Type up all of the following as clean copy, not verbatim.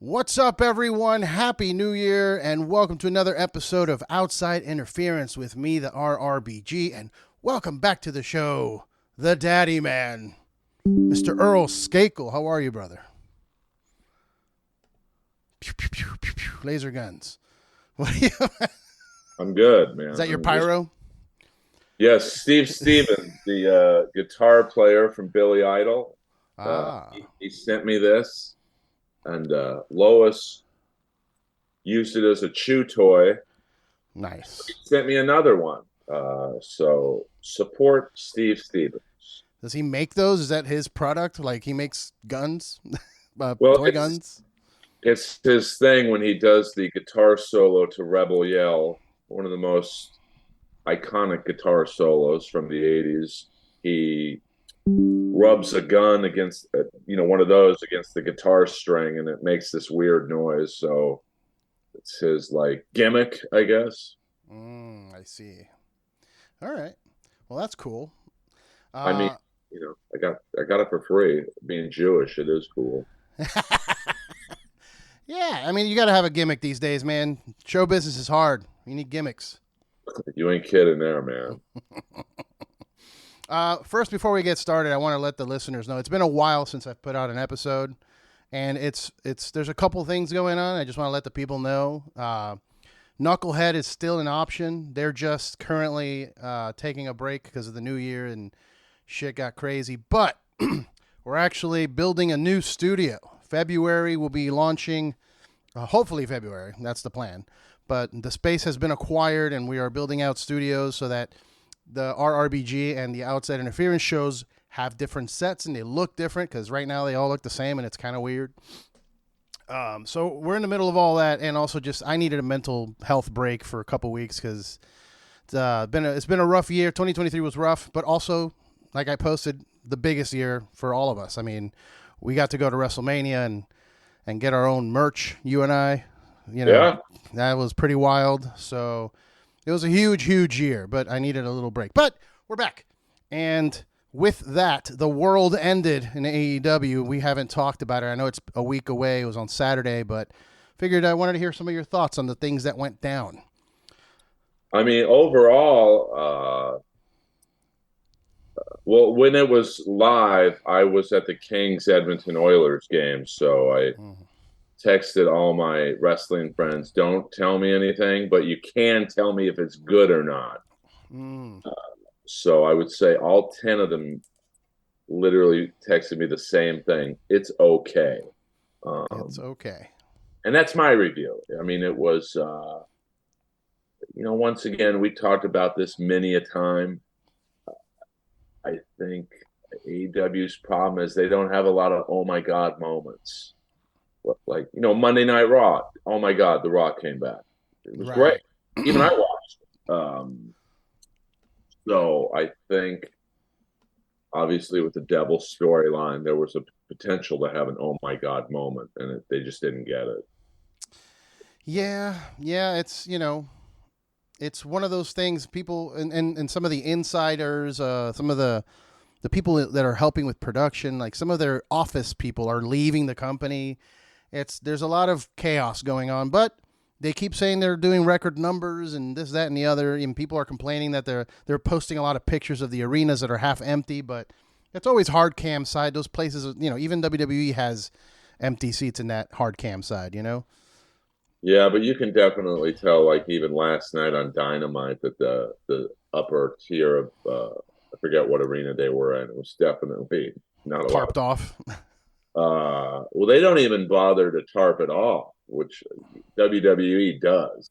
What's up, everyone? Happy New Year, and welcome to another episode of Outside Interference with me, the RRBG, and welcome back to the show, the Daddy Man, Mr. Earl Skakel. How are you, brother? Pew, pew, pew, pew, pew. Laser guns. What are you? I'm good, man. Is that your pyro? Yes, Steve Stevens, the guitar player from Billy Idol. Ah, He sent me this, and Lois used it as a chew toy. He nice. sent me another one. So support Steve Stevens. Does he make those? Is that his product? Like he makes guns, Well, toy guns? it's his thing when he does the guitar solo to Rebel Yell, one of the most iconic guitar solos from the 80s. He rubs a gun against one of those against the guitar string, and it makes this weird noise. So it's his like gimmick, I guess. I see. All right. Well, that's cool. I mean, Uh, I got it for free. Being Jewish, it is cool. yeah, I mean, you got to have a gimmick these days, man. Show business is hard. You need gimmicks. You ain't kidding there, man. First, before we get started, I want to let the listeners know it's been a while since I've put out an episode, and it's there's a couple things going on. I just want to let the people know. Knucklehead is still an option. They're just currently taking a break because of the new year and shit got crazy. But we're actually building a new studio. February will be launching. Hopefully February. That's the plan. But the space has been acquired, and we are building out studios so that the RRBG and the Outside Interference shows have different sets and they look different because right now they all look the same and it's kind of weird. So we're in the middle of all that, and also just I needed a mental health break for a couple weeks because it's been a rough year. 2023 was rough, but also, like I posted, the biggest year for all of us. I mean, we got to go to WrestleMania and get our own merch. You and I, Yeah. that was pretty wild. So it was a huge, huge year, but I needed a little break. But we're back, and with that, the world ended in AEW. We haven't talked about it. I know it's a week away. It was on Saturday, but figured I wanted to hear some of your thoughts on the things that went down. I mean, overall, well, when it was live, I was at the Kings Edmonton Oilers game, so I texted all my wrestling friends, don't tell me anything, but you can tell me if it's good or not. Mm, So I would say all 10 of them literally texted me the same thing. It's okay. it's okay. And that's my review. I mean, it was, once again, we talked about this many a time. I think AEW's problem is they don't have a lot of oh my God moments. Like, Monday Night Raw. Oh my God, The Rock came back. It was great. Right. Even I watched. So I think, obviously, with the Devil storyline, there was a potential to have an oh my God moment, and they just didn't get it. Yeah, it's one of those things people and some of the insiders, some of the people that are helping with production, like some of their office people are leaving the company. There's a lot of chaos going on, but they keep saying they're doing record numbers and this, that, and the other. And people are complaining that they're posting a lot of pictures of the arenas that are half empty, but it's always hard cam side. Those places, even WWE has empty seats in that hard cam side. Yeah, but you can definitely tell, like even last night on Dynamite, that the upper tier of I forget what arena they were in. It was definitely not a lot. Tarped off. Well, they don't even bother to tarp it off, which WWE does.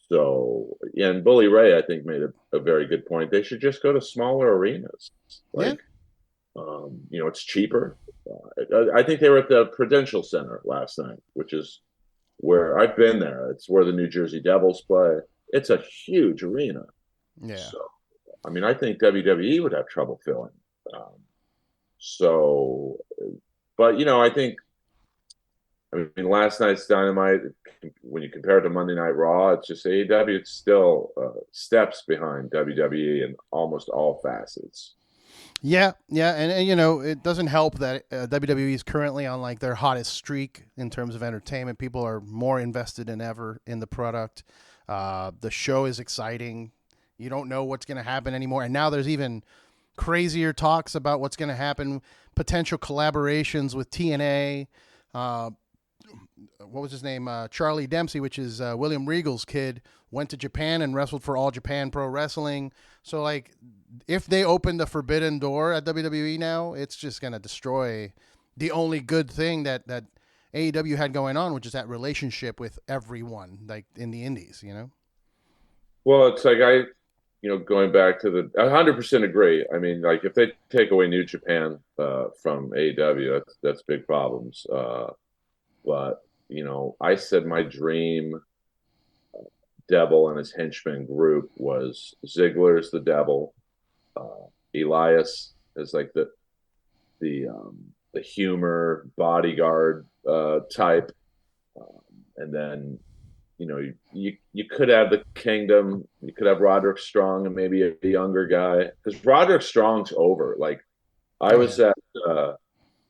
So, yeah, and Bully Ray, I think, made a very good point. They should just go to smaller arenas. Yeah. Like, it's cheaper. I think they were at the Prudential Center last night, which is where I've been there. It's where the New Jersey Devils play. It's a huge arena. Yeah. So, I mean, I think WWE would have trouble filling. So, but I mean, last night's Dynamite, when you compare it to Monday Night Raw, it's just AEW. It's still steps behind WWE in almost all facets. Yeah, yeah, and you know it doesn't help that WWE is currently on like their hottest streak in terms of entertainment. People are more invested than ever in the product. The show is exciting. You don't know what's going to happen anymore, and now there's even crazier talks about what's going to happen. Potential collaborations with TNA. What was his name? Charlie Dempsey, which is William Regal's kid, went to Japan and wrestled for All Japan Pro Wrestling. So, like, if they open the forbidden door at WWE now, it's just going to destroy the only good thing that AEW had going on, which is that relationship with everyone, like in the indies, you know? Well, it's like going back to the 100% agree. I mean, like if they take away New Japan from AEW, that's big problems. But I said my dream devil and his henchman group was Ziggler's the devil, Elias is like the humor bodyguard type, and then you could have the Kingdom, you could have Roderick Strong and maybe a younger guy because Roderick Strong's over. Like I was at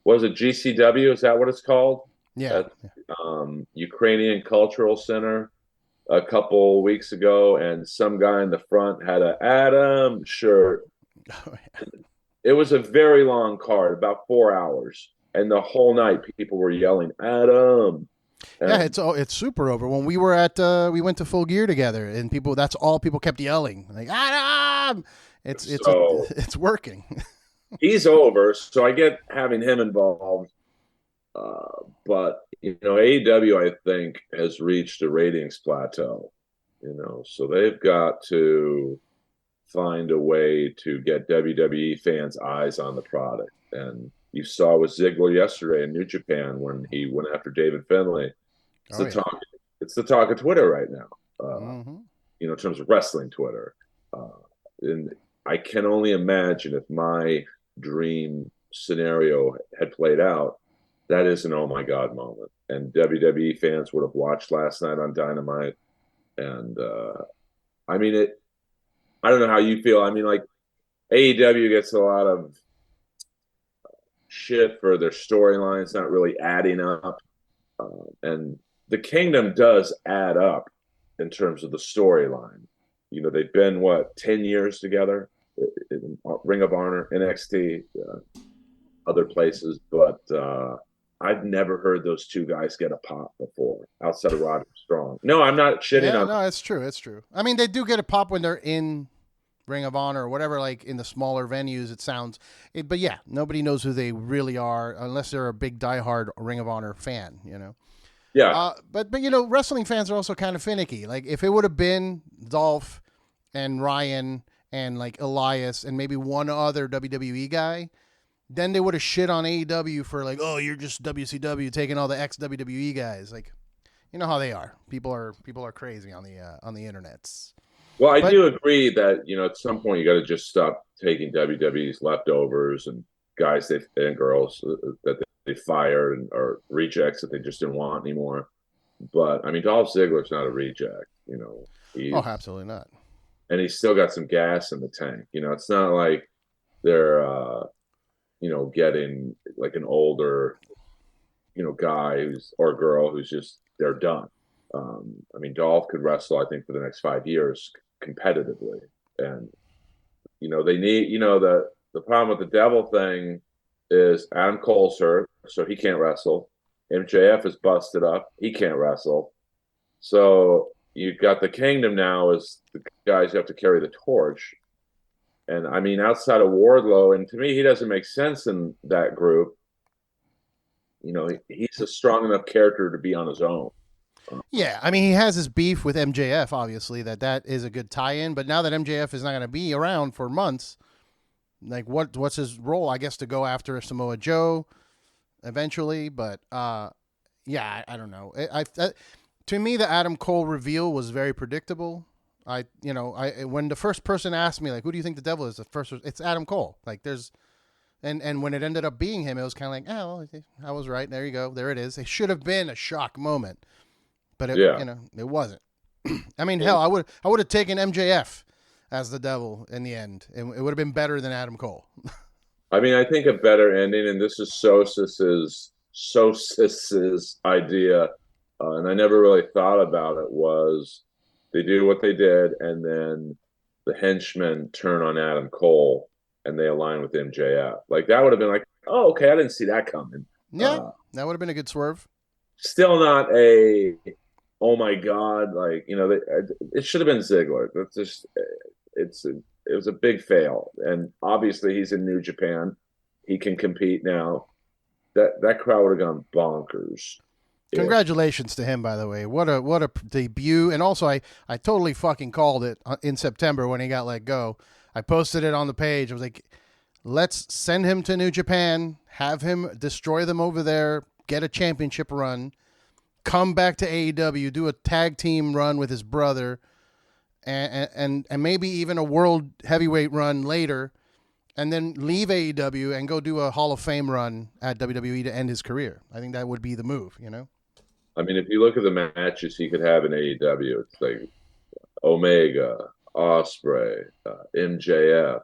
was it GCW? Is that what it's called? Yeah. At Ukrainian Cultural Center a couple weeks ago, and some guy in the front had a Adam shirt. Oh, yeah. It was a very long card, about 4 hours, and the whole night people were yelling Adam. Yeah, it's super over. When we were at we went to Full Gear together, and that's all people kept yelling, like Adam. It's working. He's over, so I get having him involved. But AEW I think has reached a ratings plateau. So they've got to find a way to get WWE fans' eyes on the product. And you saw with Ziggler yesterday in New Japan when he went after David Finlay. It's the talk of Twitter right now. In terms of wrestling Twitter. And I can only imagine if my dream scenario had played out, that is an oh my God moment. And WWE fans would have watched last night on Dynamite. And I don't know how you feel. I mean, like AEW gets a lot of shit for their storylines not really adding up. And the Kingdom does add up in terms of the storyline. They've been, 10 years together in Ring of Honor, NXT, other places. But I've never heard those two guys get a pop before outside of Roderick Strong. No, I'm not shitting on them. No, it's true. It's true. I mean, they do get a pop when they're in Ring of Honor or whatever, like in the smaller venues, it sounds. But yeah, nobody knows who they really are unless they're a big diehard Ring of Honor fan, Yeah. But wrestling fans are also kind of finicky. Like if it would have been Dolph and Ryan and like Elias and maybe one other WWE guy, then they would have shit on AEW for like, oh, you're just WCW taking all the ex WWE guys. Like, you know how they are. People are crazy on the internets. Well, I do agree that at some point you got to just stop taking WWE's leftovers and guys and girls that they fired or rejects that they just didn't want anymore. But I mean, Dolph Ziggler's not a reject. Absolutely not. And he's still got some gas in the tank. It's not like they're getting like an older guy or girl who's just they're done. I mean, Dolph could wrestle, I think, for the next 5 years competitively. And, they need, the problem with the devil thing is Adam Cole's hurt, so he can't wrestle. MJF is busted up. He can't wrestle. So you've got the Kingdom now as the guys who have to carry the torch. And, I mean, outside of Wardlow, and to me, he doesn't make sense in that group. He's a strong enough character to be on his own. Yeah, I mean, he has his beef with MJF, obviously, that is a good tie-in. But now that MJF is not going to be around for months, like what's his role? I guess to go after Samoa Joe eventually. But yeah, I don't know. To me, the Adam Cole reveal was very predictable. When the first person asked me, like, who do you think the devil is? It's Adam Cole. Like, and when it ended up being him, it was kind of like, oh, I was right. There you go. There it is. It should have been a shock moment. But it wasn't. I mean, hell, I would have taken MJF as the devil in the end, and it would have been better than Adam Cole. I mean, I think a better ending, and this is Sosis's idea, and I never really thought about it, was they do what they did, and then the henchmen turn on Adam Cole and they align with MJF. Like that would have been like, oh, okay, I didn't see that coming. Yeah, that would have been a good swerve. Still not a, oh my god, like it should have been Ziggler. That's just it was a big fail, and obviously he's in New Japan. He can compete now. That crowd would have gone bonkers. Congratulations to him, by the way. What a debut. And also, I totally fucking called it in September when he got let go. I posted it on the page. I was like, let's send him to New Japan, have him destroy them over there, get a championship run, come back to AEW, do a tag team run with his brother, and maybe even a world heavyweight run later, and then leave AEW and go do a Hall of Fame run at WWE to end his career. I think that would be the move, you know? I mean, if you look at the matches he could have in AEW, it's like Omega, Osprey, MJF.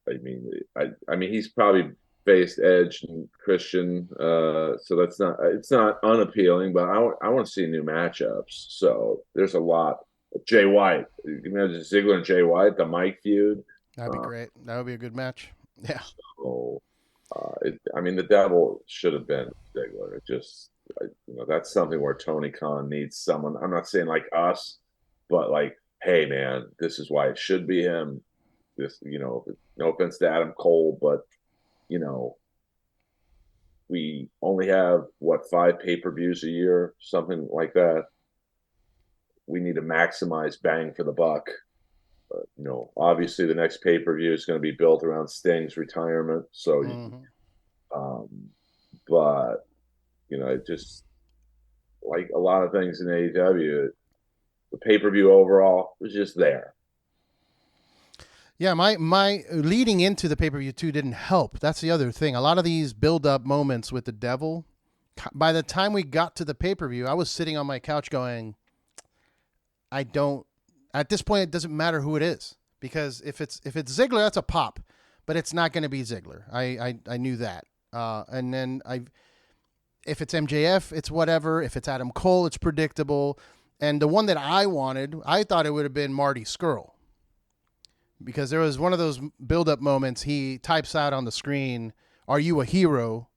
I mean, he's probably faced Edge and Christian, so it's not unappealing. But I want to see new matchups. So there's a lot. Jay White, you imagine Ziggler and Jay White, the Mike feud. That'd be great. That would be a good match. Yeah. So, I mean, the devil should have been Ziggler. It just, that's something where Tony Khan needs someone. I'm not saying like us, but like, hey, man, this is why it should be him. This, no offense to Adam Cole, but we only have 5 pay-per-views a year, something like that. We need to maximize bang for the buck. Obviously the next pay-per-view is going to be built around Sting's retirement. So, but it just, like a lot of things in AEW, the pay-per-view overall was just there. Yeah, my leading into the pay-per-view too didn't help. That's the other thing. A lot of these build-up moments with the devil, by the time we got to the pay-per-view, I was sitting on my couch going, at this point, it doesn't matter who it is, because if it's Ziggler, that's a pop, but it's not going to be Ziggler. I knew that. And then if it's MJF, it's whatever. If it's Adam Cole, it's predictable. And the one that I wanted, I thought it would have been Marty Scurll, because there was one of those build-up moments. He types out on the screen, "Are you a hero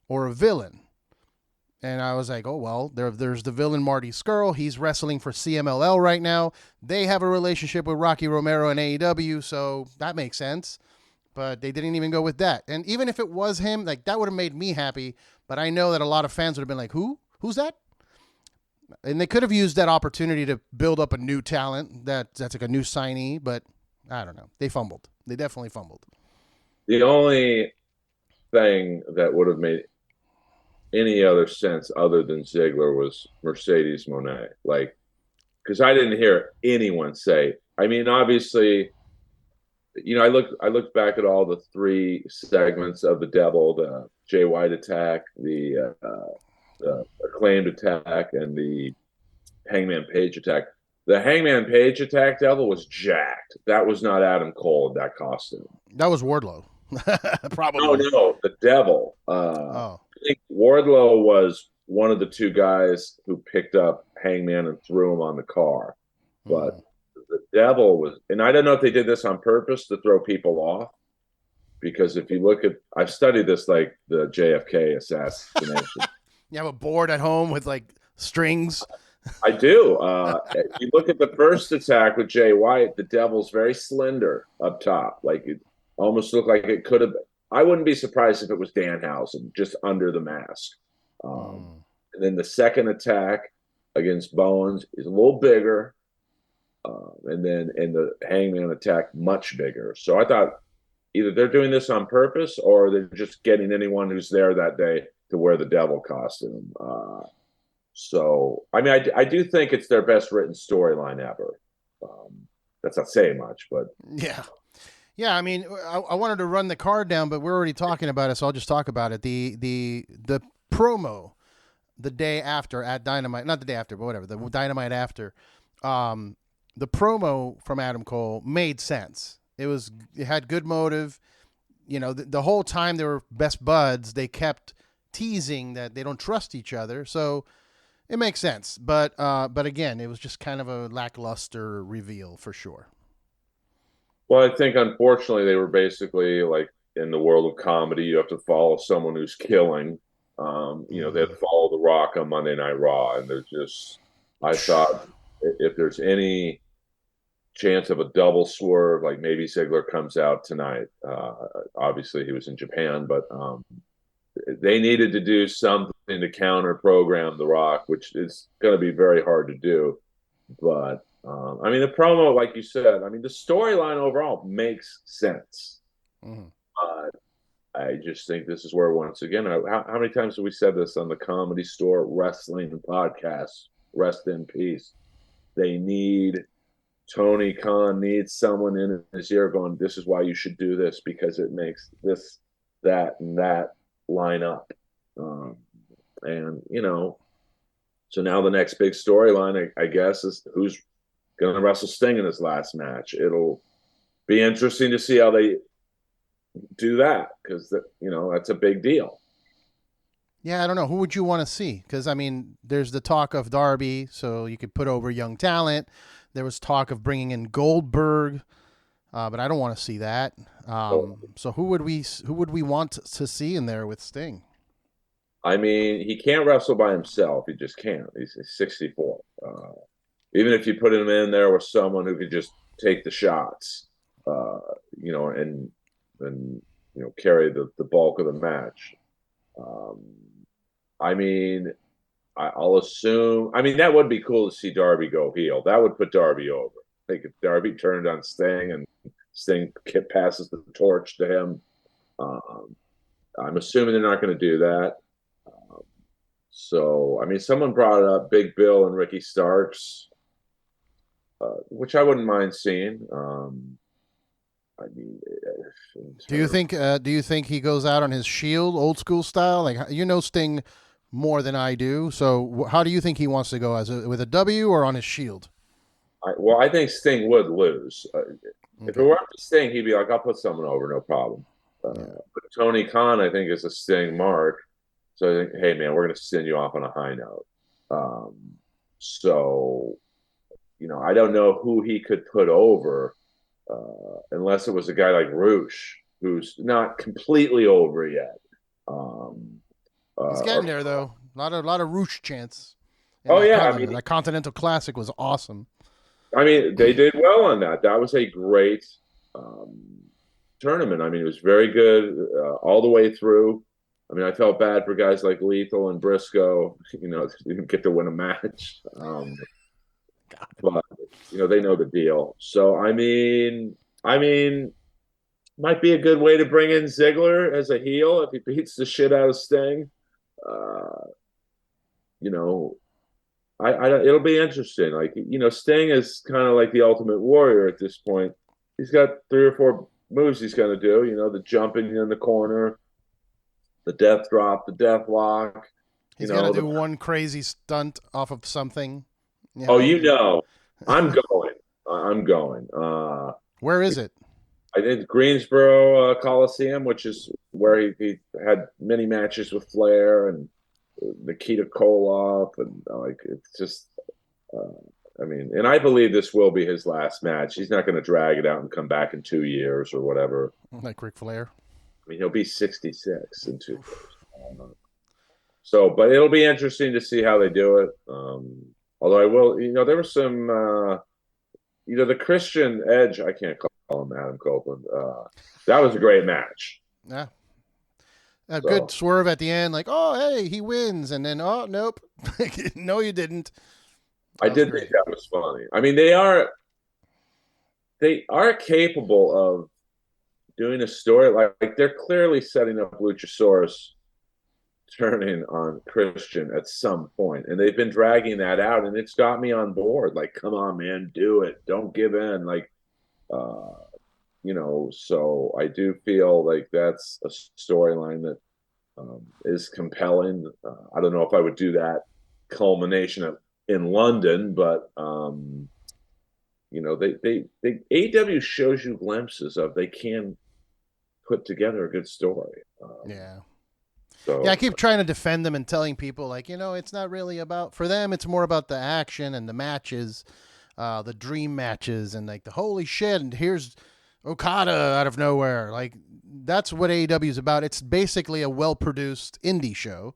or a villain?" And I was like, oh, well, there's the villain Marty Scurll. He's wrestling for CMLL right now. They have a relationship with Rocky Romero and AEW, so that makes sense. But they didn't even go with that. And even if it was him, like, that would have made me happy. But I know that a lot of fans would have been like, who? Who's that? And they could have used that opportunity to build up a new talent that's like a new signee. But I don't know. They fumbled. They definitely fumbled. The only thing that would have made any other sense other than Ziggler was Mercedes Moné. Like, because I didn't hear anyone say, I mean, obviously, I looked back at all the 3 segments of the devil, the Jay White attack, the acclaimed attack, and the Hangman Page attack. The Hangman Page attack devil was jacked. That was not Adam Cole in that costume. That was Wardlow. Probably. No, the devil. I think Wardlow was one of the 2 guys who picked up Hangman and threw him on the car. But the devil was, and I don't know if they did this on purpose to throw people off, because if you look at, I've studied this like the JFK assassination. You have a board at home with like strings. I do. If you look at the first attack with Jay White, the devil's very slender up top. Like, it almost looked like it could have been. I wouldn't be surprised if it was Danhausen just under the mask. And then the second attack against Bowens is a little bigger. And then in the Hangman attack, much bigger. So I thought either they're doing this on purpose or they're just getting anyone who's there that day to wear the devil costume. So, I mean, I do think it's their best written storyline ever. That's not saying much, but yeah. Yeah, I mean, I wanted to run the card down, but we're already talking about it, so I'll just talk about it. The promo the day after at Dynamite, not the day after, but whatever, the Dynamite after, the promo from Adam Cole made sense. It had good motive. The whole time they were best buds, they kept teasing that they don't trust each other. So it makes sense. But again, it was just kind of a lackluster reveal for sure. Well, I think unfortunately they were basically like in the world of comedy, you have to follow someone who's killing. They had to follow The Rock on Monday Night Raw, and there's just I thought if there's any chance of a double swerve, like maybe Ziggler comes out tonight. Obviously, he was in Japan, but they needed to do something to counter program The Rock, which is going to be very hard to do. But the promo, like you said, the storyline overall makes sense. Mm-hmm. I just think this is where, once again, how many times have we said this on the Comedy Store Wrestling podcast? Rest in peace. They need Tony Khan needs someone in his ear going, "This is why you should do this because it makes this, that, and that line up." So now the next big storyline, I guess, is who's going to wrestle Sting in his last match. It'll be interesting to see how they do that because that's a big deal. Yeah, I don't know. Who would you want to see? Because, there's the talk of Darby, so you could put over young talent. There was talk of bringing in Goldberg, but I don't want to see that. So who would we want to see in there with Sting? He can't wrestle by himself. He just can't. He's 64. Even if you put him in there with someone who could just take the shots, and carry the bulk of the match. I'll assume. That would be cool to see Darby go heel. That would put Darby over. I think if Darby turned on Sting and Sting passes the torch to him, I'm assuming they're not going to do that. Someone brought up Big Bill and Ricky Starks, which I wouldn't mind seeing. Do you think he goes out on his Shield, old school style? Like Sting more than I do. So how do you think he wants to go, with a W or on his Shield? I think Sting would lose. If it were up to Sting, he'd be like, "I'll put someone over, no problem." But Tony Khan, I think, is a Sting mark. So I think, hey man, we're going to send you off on a high note. I don't know who he could put over. Unless it was a guy like Roosh, who's not completely over yet. He's getting there though. A lot of Roosh chants. That Continental Classic was awesome. They did well on that. That was a great tournament. It was very good all the way through. I felt bad for guys like Lethal and Briscoe. Didn't get to win a match. But they know the deal. So might be a good way to bring in Ziggler as a heel if he beats the shit out of Sting. It'll be interesting. Sting is kind of like the Ultimate Warrior at this point. He's got 3 or 4 moves he's going to do. The jumping in the corner, the death drop, the death lock. He's going to do one crazy stunt off of something. I'm going. Where is it? I think Greensboro Coliseum, which is where he had many matches with Flair and Nikita Koloff, and it's just. And I believe this will be his last match. He's not going to drag it out and come back in 2 years or whatever. Like Ric Flair. He'll be 66 in 2 years. But it'll be interesting to see how they do it. Although I will, there was some, the Christian Edge, I can't call him Adam Copeland. That was a great match. Yeah. Good swerve at the end, like, oh, hey, he wins. And then, oh, nope. No, you didn't. I did think that was funny. They are capable of doing a story. Like they're clearly setting up Luchasaurus turning on Christian at some point, and they've been dragging that out, and it's got me on board. Like, come on, man, do it, don't give in. So I do feel like that's a storyline that is compelling. I don't know if I would do that culmination in London, but they AEW shows you glimpses of they can put together a good story. Yeah. Yeah, I So keep trying to defend them and telling people like, it's not really about for them. It's more about the action and the matches, the dream matches, and like the holy shit. And here's Okada out of nowhere. Like that's what AEW is about. It's basically a well-produced indie show,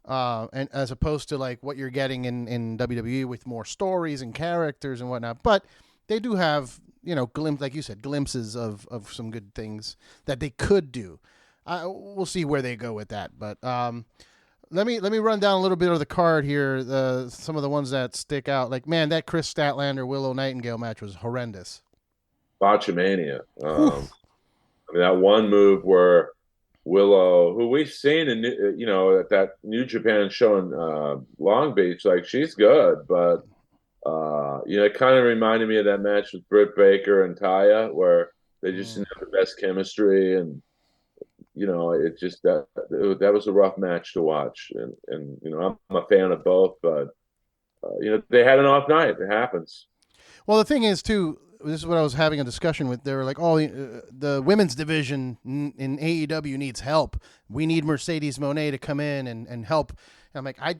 and as opposed to like what you're getting in WWE with more stories and characters and whatnot. But they do have like you said, glimpses of some good things that they could do. We'll see where they go with that, but let me run down a little bit of the card here. Some of the ones that stick out, like man, that Chris Statlander Willow Nightingale match was horrendous. Botchamania. Whew. I mean, that one move where Willow, who we've seen in at that New Japan show in Long Beach, like she's good, but it kind of reminded me of that match with Britt Baker and Taya, where they just didn't have the best chemistry, and it just that was a rough match to watch, and I'm a fan of both, but they had an off night. It happens. Well, the thing is, too, this is what I was having a discussion with. They were like, "Oh, the women's division in AEW needs help. We need Mercedes Moné to come in and help." And I'm like, I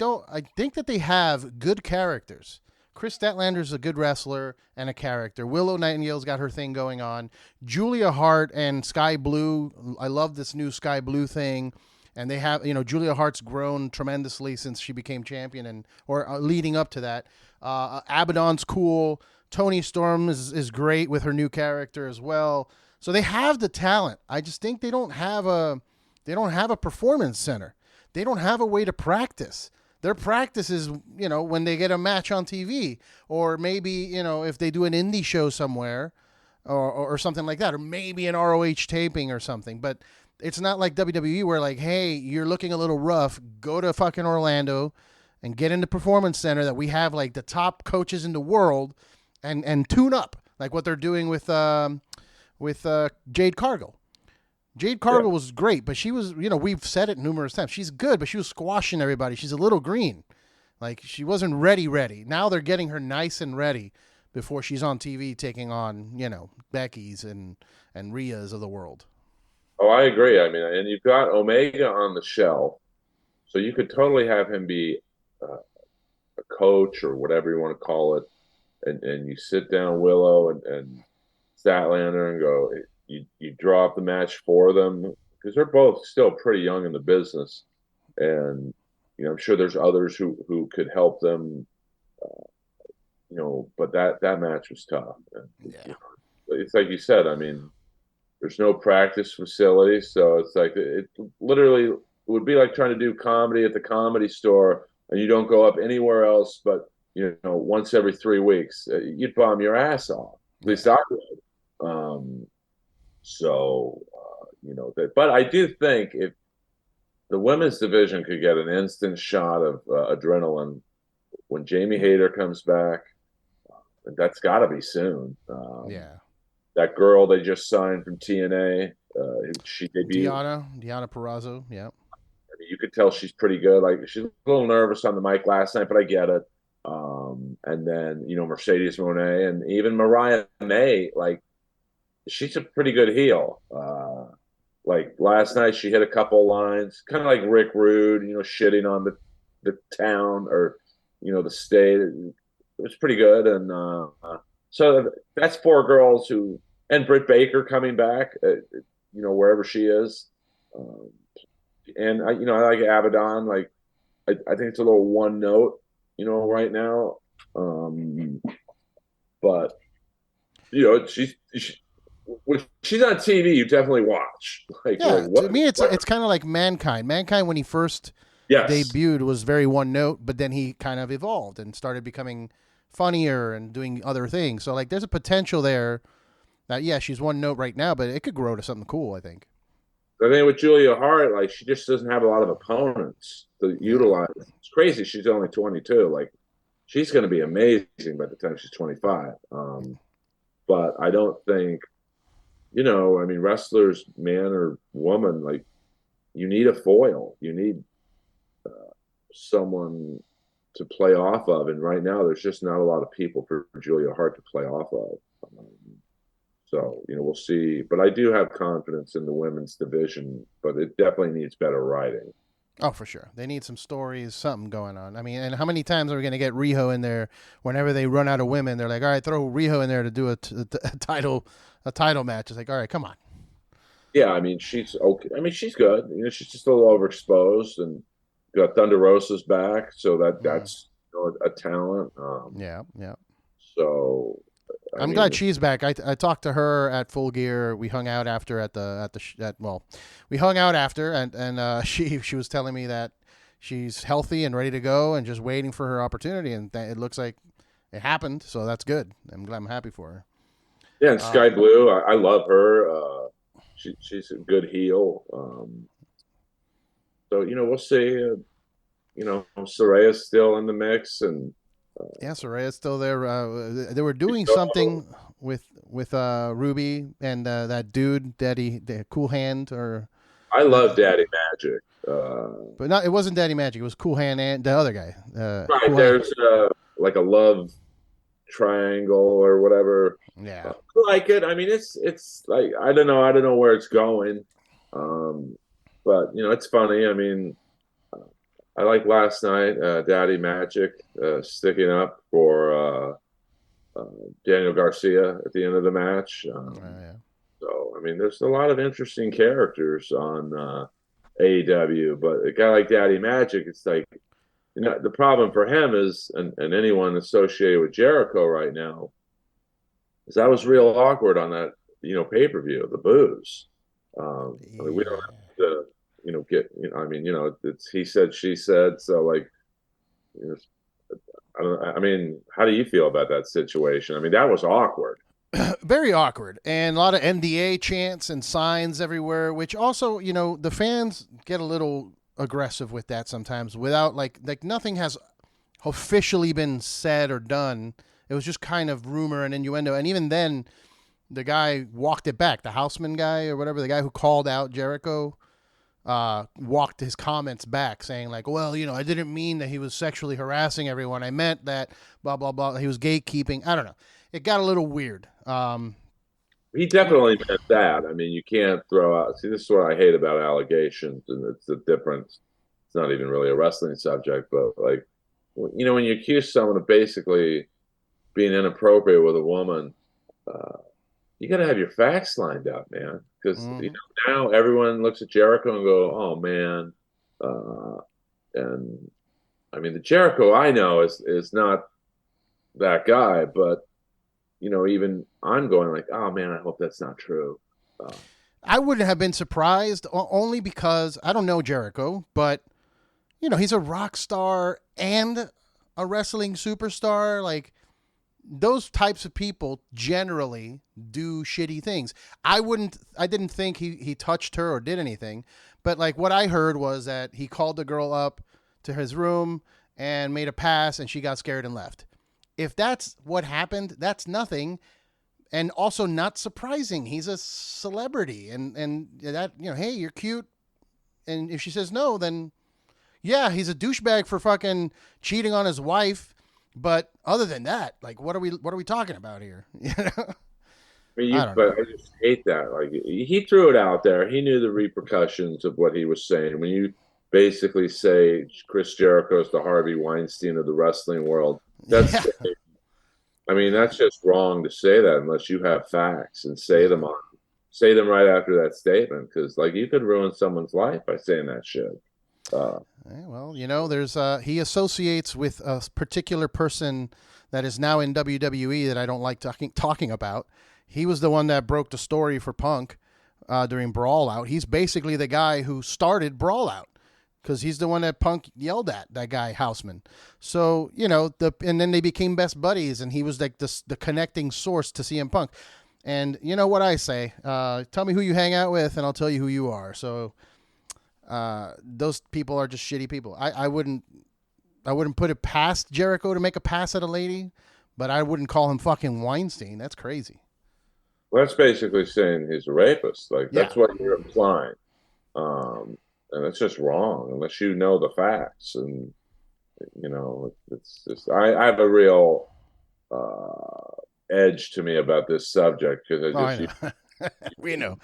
think that they have good characters. Chris Statlander's a good wrestler and a character. Willow Nightingale's got her thing going on. Julia Hart and Sky Blue. I love this new Sky Blue thing. And they have, Julia Hart's grown tremendously since she became champion or leading up to that. Abaddon's cool. Tony Storm is great with her new character as well. So they have the talent. I just think they don't have a performance center. They don't have a way to practice. Their practice is, when they get a match on TV, or maybe, if they do an indie show somewhere or something like that, or maybe an ROH taping or something. But it's not like WWE where like, hey, you're looking a little rough. Go to fucking Orlando and get into Performance Center that we have like the top coaches in the world and tune up like what they're doing with Jade Cargill. Jade Cargill was great, but she was, we've said it numerous times. She's good, but she was squashing everybody. She's a little green. Like she wasn't ready. Now they're getting her nice and ready before she's on TV taking on, Becky's and Rhea's of the world. Oh, I agree. I mean, and you've got Omega on the shelf, so you could totally have him be a coach or whatever you want to call it, and you sit down Willow and Statlander and go, you draw up the match for them because they're both still pretty young in the business, and I'm sure there's others who could help them, but that match was tough. Yeah. It's like you said. I mean, there's no practice facility, so it's like it literally would be like trying to do comedy at the Comedy Store, and you don't go up anywhere else but once every 3 weeks. You'd bomb your ass off. At least I would. But I do think if the women's division could get an instant shot of adrenaline when Jamie Hayter comes back, that's got to be soon. Yeah. That girl they just signed from TNA, she debuted. Deanna Purrazzo, yeah. I mean, you could tell she's pretty good. Like she's a little nervous on the mic last night, but I get it. And then Mercedes Moné and even Mariah May, like she's a pretty good heel. Like last night, she hit a couple lines, kind of like Rick Rude, shitting on the town or the state. It was pretty good, and so that's 4 girls and Britt Baker coming back, wherever she is, and I like Abaddon. Like I think it's a little one note, right now, but when she's on TV, you definitely watch. Like, yeah, to me, it's kind of like Mankind. Mankind, when he first debuted, was very one note, but then he kind of evolved and started becoming funnier and doing other things. So, like, there's a potential there that, yeah, she's one note right now, but it could grow to something cool, I think. I think with Julia Hart, like, she just doesn't have a lot of opponents to utilize. It's crazy. She's only 22. Like, she's going to be amazing by the time she's 25. But I don't think, I mean, wrestlers, man or woman, like, you need a foil. You need someone to play off of, and right now there's just not a lot of people for Julia Hart to play off of. So we'll see. But I do have confidence in the women's division, but it definitely needs better writing. Oh, for sure. They need some stories, something going on. I mean, and how many times are we going to get Riho in there whenever they run out of women? They're like, all right, throw Riho in there to do a title match. It's like, all right, come on. Yeah, I mean, she's okay. I mean, she's good. She's just a little overexposed, and got Thunder Rosa's back, so that's a talent. Yeah. So I'm glad she's back. I talked to her at Full Gear. We hung out after we hung out after, and she was telling me that she's healthy and ready to go and just waiting for her opportunity, and it looks like it happened. So that's good. I'm happy for her. Yeah, and Sky Blue, I love her. She's a good heel. So we'll see. Soraya's still in the mix, and yeah, Soraya's still there. They were doing something with Ruby and that dude, Daddy, the Cool Hand, or I love Daddy Magic. But no, it wasn't Daddy Magic. It was Cool Hand and the other guy. Right, Cool there's like a love triangle or whatever. Yeah, I like it. I mean, it's like I don't know where it's going, but it's funny. I mean, I like last night Daddy Magic sticking up for Daniel Garcia at the end of the match. yeah. So I mean, there's a lot of interesting characters on AEW, but a guy like Daddy Magic, it's like the problem for him is, and anyone associated with Jericho right now, is that was real awkward on that pay-per-view, the boos. I mean, we don't have to get I mean it's he said she said, so like I don't. I mean, how do you feel about that situation? I mean, that was awkward. Very awkward, and a lot of NDA chants and signs everywhere, which also, the fans get a little aggressive with that sometimes without like nothing has officially been said or done. It was just kind of rumor and innuendo, and even then the guy walked it back. The Houseman guy or whatever, the guy who called out Jericho, walked his comments back, saying like, well, I didn't mean that he was sexually harassing everyone. I meant that blah, blah, blah. He was gatekeeping. I don't know. It got a little weird. He definitely meant that. I mean, you can't throw out. See, this is what I hate about allegations, and it's a difference. It's not even really a wrestling subject, but like, when you accuse someone of basically being inappropriate with a woman, you got to have your facts lined up, man. Because now everyone looks at Jericho and go, "Oh man," and I mean, the Jericho I know is not that guy, but even I'm going like, "Oh man, I hope that's not true." I wouldn't have been surprised, only because I don't know Jericho, but he's a rock star and a wrestling superstar. Like, those types of people generally do shitty things. I didn't think he touched her or did anything, but like what I heard was that he called the girl up to his room and made a pass, and she got scared and left. If that's what happened, that's nothing, and also not surprising. He's a celebrity, and that, hey, you're cute, and if she says no, then yeah, he's a douchebag for fucking cheating on his wife. But other than that, like, what are we talking about here? I mean, I just hate that. Like, he threw it out there. He knew the repercussions of what he was saying. When you basically say Chris Jericho is the Harvey Weinstein of the wrestling world, that's I mean, that's just wrong to say that unless you have facts and say them right after that statement, because like you could ruin someone's life by saying that shit. Well, there's he associates with a particular person that is now in WWE that I don't like talking about. He was the one that broke the story for Punk during Brawl Out. He's basically the guy who started Brawl Out, because he's the one that Punk yelled at, that guy Houseman. So and then they became best buddies, and he was like the connecting source to CM Punk. And you know what I say? Tell me who you hang out with, and I'll tell you who you are. So. Those people are just shitty people. I wouldn't put it past Jericho to make a pass at a lady, but I wouldn't call him fucking Weinstein. That's crazy. Well, that's basically saying he's a rapist. Like, that's what you're implying. And it's just wrong unless you know the facts. And It's just I have a real edge to me about this subject because I Oh, I just know. We know.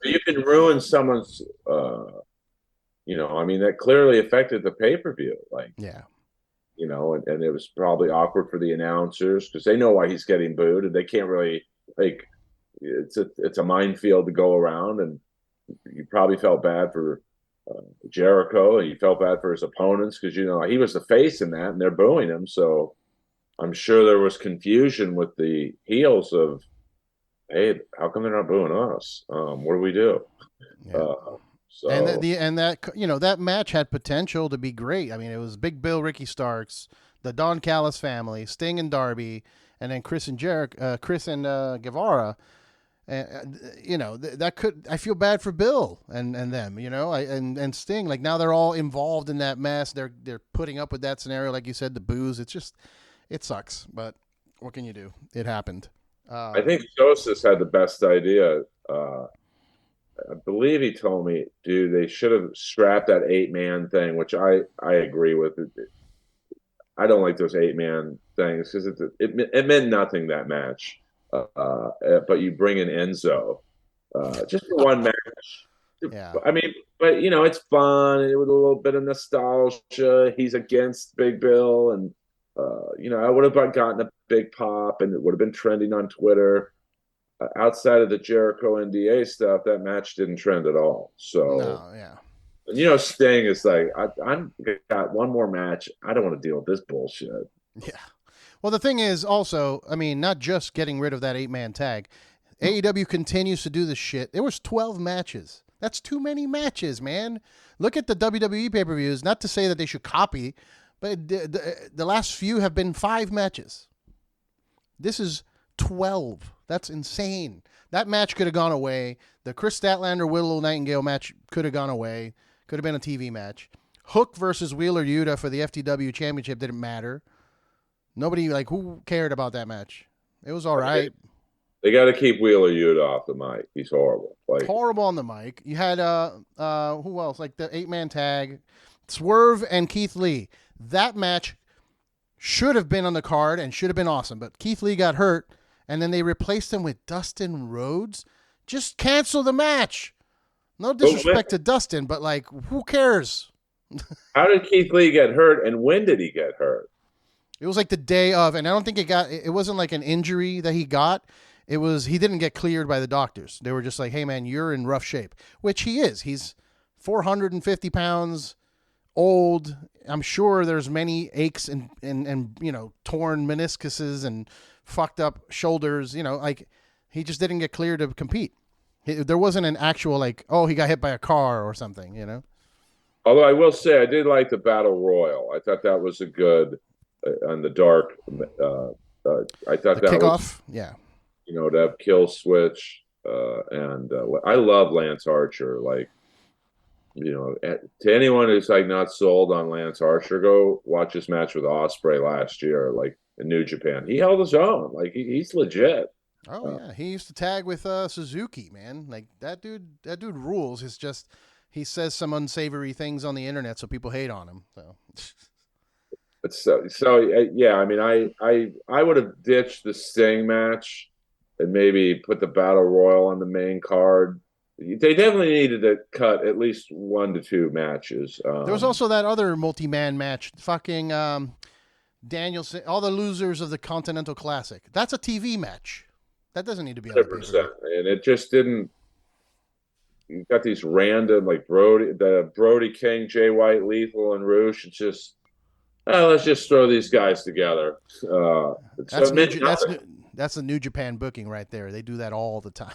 you can ruin someone's I mean that clearly affected the pay-per-view, like, Yeah. and it was probably awkward for the announcers because they know why he's getting booed and they can't really, like, it's a minefield to go around, and you probably felt bad for Jericho, and you felt bad for his opponents because he was the face in that and they're booing him. So I'm sure there was confusion with the heels of, hey, how come they're not booing us? What do we do? Yeah. Uh, And so that match had potential to be great. I mean, it was Big Bill, Ricky Starks, the Don Callis family, Sting and Darby, and then Chris and Guevara. And that could. I feel bad for Bill and them. And Sting. Like now they're all involved in that mess. They're putting up with that scenario, like you said, the booze. It sucks, but what can you do? It happened. I think Joseph had the best idea. I believe he told me, dude, they should have scrapped that 8-man thing, which I agree with. I don't like those 8-man things because it meant nothing, that match. But you bring in Enzo just for one match. Yeah. I mean, but it's fun and with a little bit of nostalgia. He's against Big Bill, and I would have gotten a big pop, and it would have been trending on Twitter. Outside of the Jericho NDA stuff, that match didn't trend at all. So, No. Yeah. Sting is like, I'm got one more match. I don't want to deal with this bullshit. Yeah. Well, the thing is also, I mean, not just getting rid of that 8-man tag. AEW continues to do this shit. There was 12 matches. That's too many matches, man. Look at the WWE pay-per-views. Not to say that they should copy, but the last few have been 5 matches. This is 12. That's insane. That match could have gone away. The Chris Statlander Willow Nightingale match could have gone away. Could have been a TV match. Hook versus Wheeler Yuta for the FTW Championship didn't matter. Nobody, like, who cared about that match? It was all right. They got to keep Wheeler Yuta off the mic. He's horrible. Like, Horrible on the mic. You had who else? Like the 8-man tag, Swerve and Keith Lee. That match should have been on the card and should have been awesome, but Keith Lee got hurt, and then they replaced him with Dustin Rhodes. Just cancel the match. No disrespect to Dustin, but like, who cares? How did Keith Lee get hurt, and when did he get hurt? It was like the day of, and I don't think it wasn't like an injury that he got. It was, he didn't get cleared by the doctors. They were just like, hey man, you're in rough shape, which he is. He's 450 pounds, old. I'm sure there's many aches and torn meniscuses and fucked up shoulders. Like he just didn't get cleared to compete. There wasn't an actual like, oh, he got hit by a car or something. Although I will say I did like the Battle Royal. I thought that was a good on the dark. I thought the that kickoff, was, yeah. To have Kill Switch, and I love Lance Archer. Like, to anyone who's like not sold on Lance Archer, go watch his match with Ospreay last year, like in New Japan. He held his own. Like he's legit. Oh yeah, he used to tag with Suzuki, man. Like that dude rules. It's just he says some unsavory things on the internet, so people hate on him. So. Yeah. I mean, I would have ditched the Sting match and maybe put the Battle Royal on the main card. They definitely needed to cut at least 1 to 2 matches. There was also that other multi-man match, fucking Danielson, all the losers of the Continental Classic. That's a TV match. That doesn't need to be on the pay-per-view. And it just didn't. You got these random like Brody King, Jay White, Lethal, and Roosh. It's just, let's just throw these guys together. That's the New Japan booking right there. They do that all the time.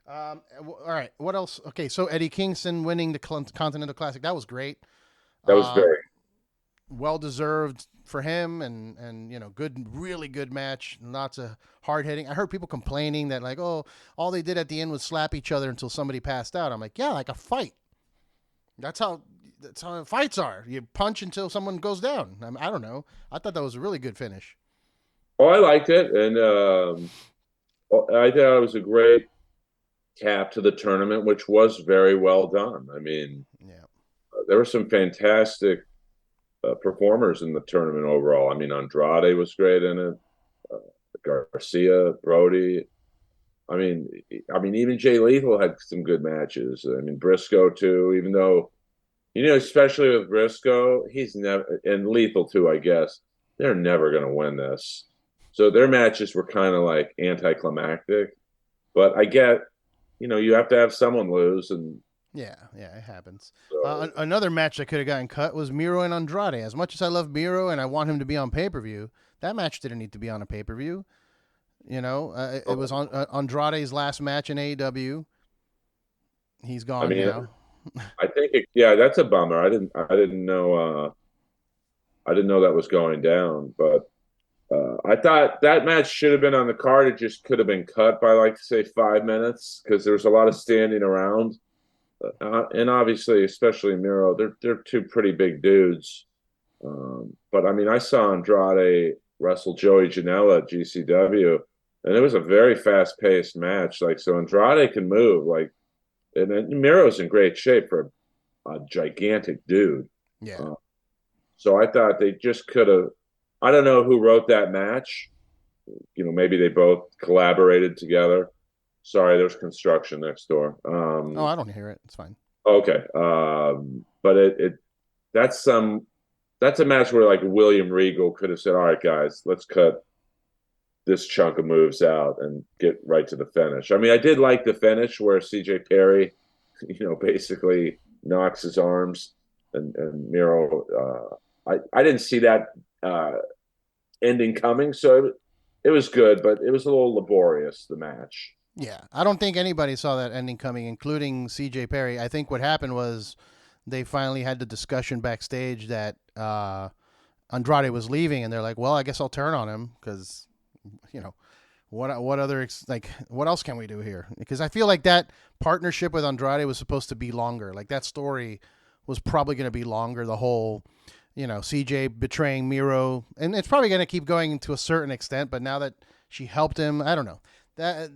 All right. What else? Okay, so Eddie Kingston winning the Continental Classic. That was great. That was very well deserved for him, and really good match. Lots of hard hitting. I heard people complaining that like, oh, all they did at the end was slap each other until somebody passed out. I'm like, yeah, like a fight. That's how fights are. You punch until someone goes down. I don't know. I thought that was a really good finish. Oh, I liked it, and I thought it was a great cap to the tournament, which was very well done. I mean, yeah, there were some fantastic performers in the tournament overall. I mean, Andrade was great in it. Uh, Garcia, Brody. I mean, even Jay Lethal had some good matches. I mean, Briscoe too. Even though, especially with Briscoe, he's never and Lethal too. I guess they're never going to win this. So their matches were kind of like anticlimactic. But I get, you have to have someone lose, and Yeah, it happens. so Another match that could have gotten cut was Miro and Andrade. As much as I love Miro and I want him to be on pay per view, that match didn't need to be on a pay per view. It was on Andrade's last match in AEW. He's I gone mean, now. I think yeah, that's a bummer. I didn't know that was going down, but I thought that match should have been on the card. It just could have been cut by like say 5 minutes because there was a lot of standing around, and obviously, especially Miro, they're two pretty big dudes. But I mean, I saw Andrade wrestle Joey Janela at GCW, and it was a very fast paced match. Like, so Andrade can move, like, and then Miro's in great shape for a gigantic dude. Yeah. Uh, so I thought they just could have. I don't know who wrote that match. Maybe they both collaborated together. Sorry, there's construction next door. Oh, I don't hear it. It's fine. Okay, but that's some that's a match where like William Regal could have said, "All right, guys, let's cut this chunk of moves out and get right to the finish." I mean, I did like the finish where CJ Perry, basically knocks his arms and Miro. I didn't see that ending coming, so it was good, but it was a little laborious, the match. Yeah, I don't think anybody saw that ending coming, including CJ Perry. I think what happened was they finally had the discussion backstage that Andrade was leaving, and they're like, "Well, I guess I'll turn on him because, you know, what other what else can we do here?" Because I feel like that partnership with Andrade was supposed to be longer. Like that story was probably going to be longer. The whole, CJ betraying Miro, and it's probably going to keep going to a certain extent. But now that she helped him, I don't know. That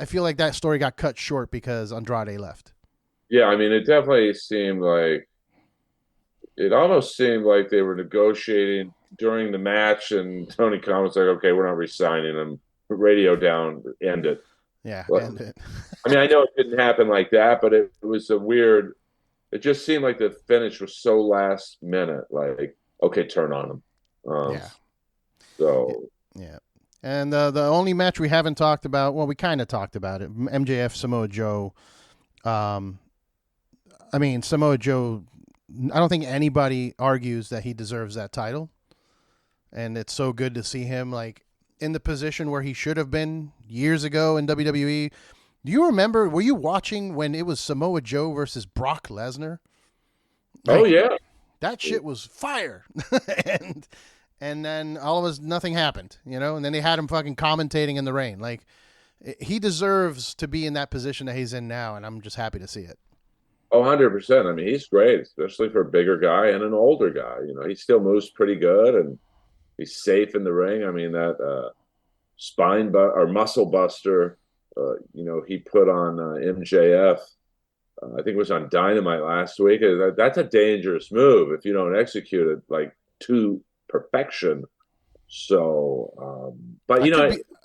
I feel like that story got cut short because Andrade left. Yeah, I mean, it almost seemed like they were negotiating during the match, and Tony Khan was like, "Okay, we're not re-signing him. Radio down, end it." Yeah, But, and it, I mean, I know it didn't happen like that, but it was a weird. It just seemed like the finish was so last minute. Like, okay, turn on him. yeah, So yeah. And the only match we haven't talked about, well, we kind of talked about it. MJF Samoa Joe. Um, I mean Samoa Joe. I don't think anybody argues that he deserves that title, and it's so good to see him like in the position where he should have been years ago in WWE. Do you remember? Were you watching when it was Samoa Joe versus Brock Lesnar? oh Like yeah, that shit was fire, and then all of us nothing happened, and then they had him fucking commentating in the rain. Like he deserves to be in that position that he's in now, and I'm just happy to see it. 100%. I mean, he's great, especially for a bigger guy and an older guy. He still moves pretty good, and he's safe in the ring. I mean, that or muscle buster, he put on MJF. I think it was on Dynamite last week. That's a dangerous move if you don't execute it like to perfection. So, but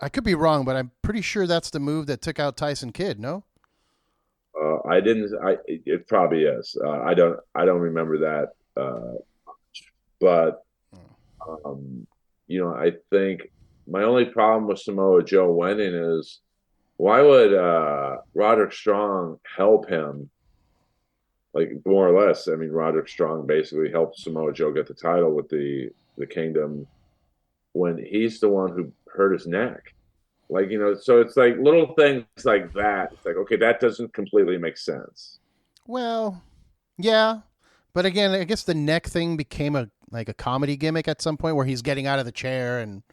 I could be wrong, but I'm pretty sure that's the move that took out Tyson Kidd. No. I didn't. It probably is. I don't remember that. But I think my only problem with Samoa Joe winning is why would Roderick Strong help him? Like more or less, I mean, Roderick Strong basically helped Samoa Joe get the title with the Kingdom when he's the one who hurt his neck. Like, so it's like little things like that. It's like, okay, that doesn't completely make sense. Well, yeah, but again, I guess the neck thing became a comedy gimmick at some point where he's getting out of the chair and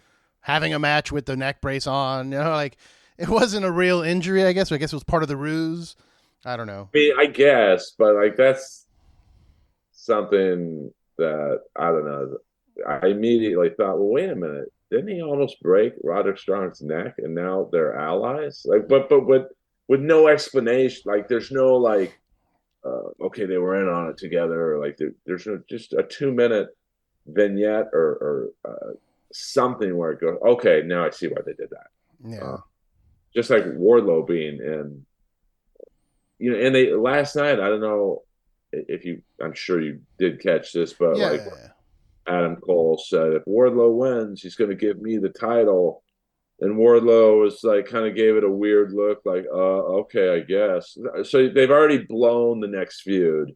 having a match with the neck brace on. Like it wasn't a real injury. I guess. I guess it was part of the ruse. I don't know. I mean, I guess, but like that's something that I don't know. I immediately thought, well, wait a minute, didn't he almost break Roderick Strong's neck, and now they're allies? Like, but with no explanation. Like, there's no like, okay, they were in on it together. Or like, there's no, just a 2 minute. vignette or something where it goes, okay, now I see why they did that. Yeah. Just like Wardlow being in, and they last night, I don't know if you, I'm sure you did catch this, but like Yeah. Adam Cole said, if Wardlow wins, he's going to give me the title. And Wardlow was like, kind of gave it a weird look, like, okay, I guess. So they've already blown the next feud,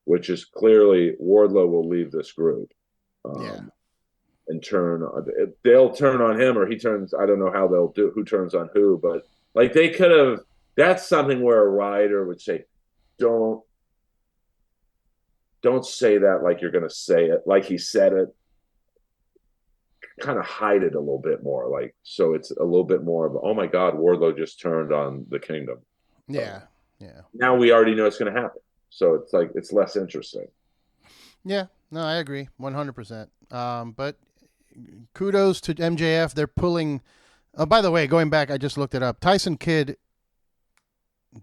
which is clearly Wardlow will leave this group. Yeah. And they'll turn on him or he turns. I don't know how they'll do who turns on who, but like they could have. That's something where a writer would say, don't say that like you're going to say it like he said it. Kind of hide it a little bit more, like so it's a little bit more of, oh my God, Wardlow just turned on the Kingdom. Yeah. Yeah. Now we already know it's going to happen, so it's like it's less interesting. Yeah. No, I agree 100%. But kudos to MJF. They're pulling. By the way, going back, I just looked it up. Tyson Kidd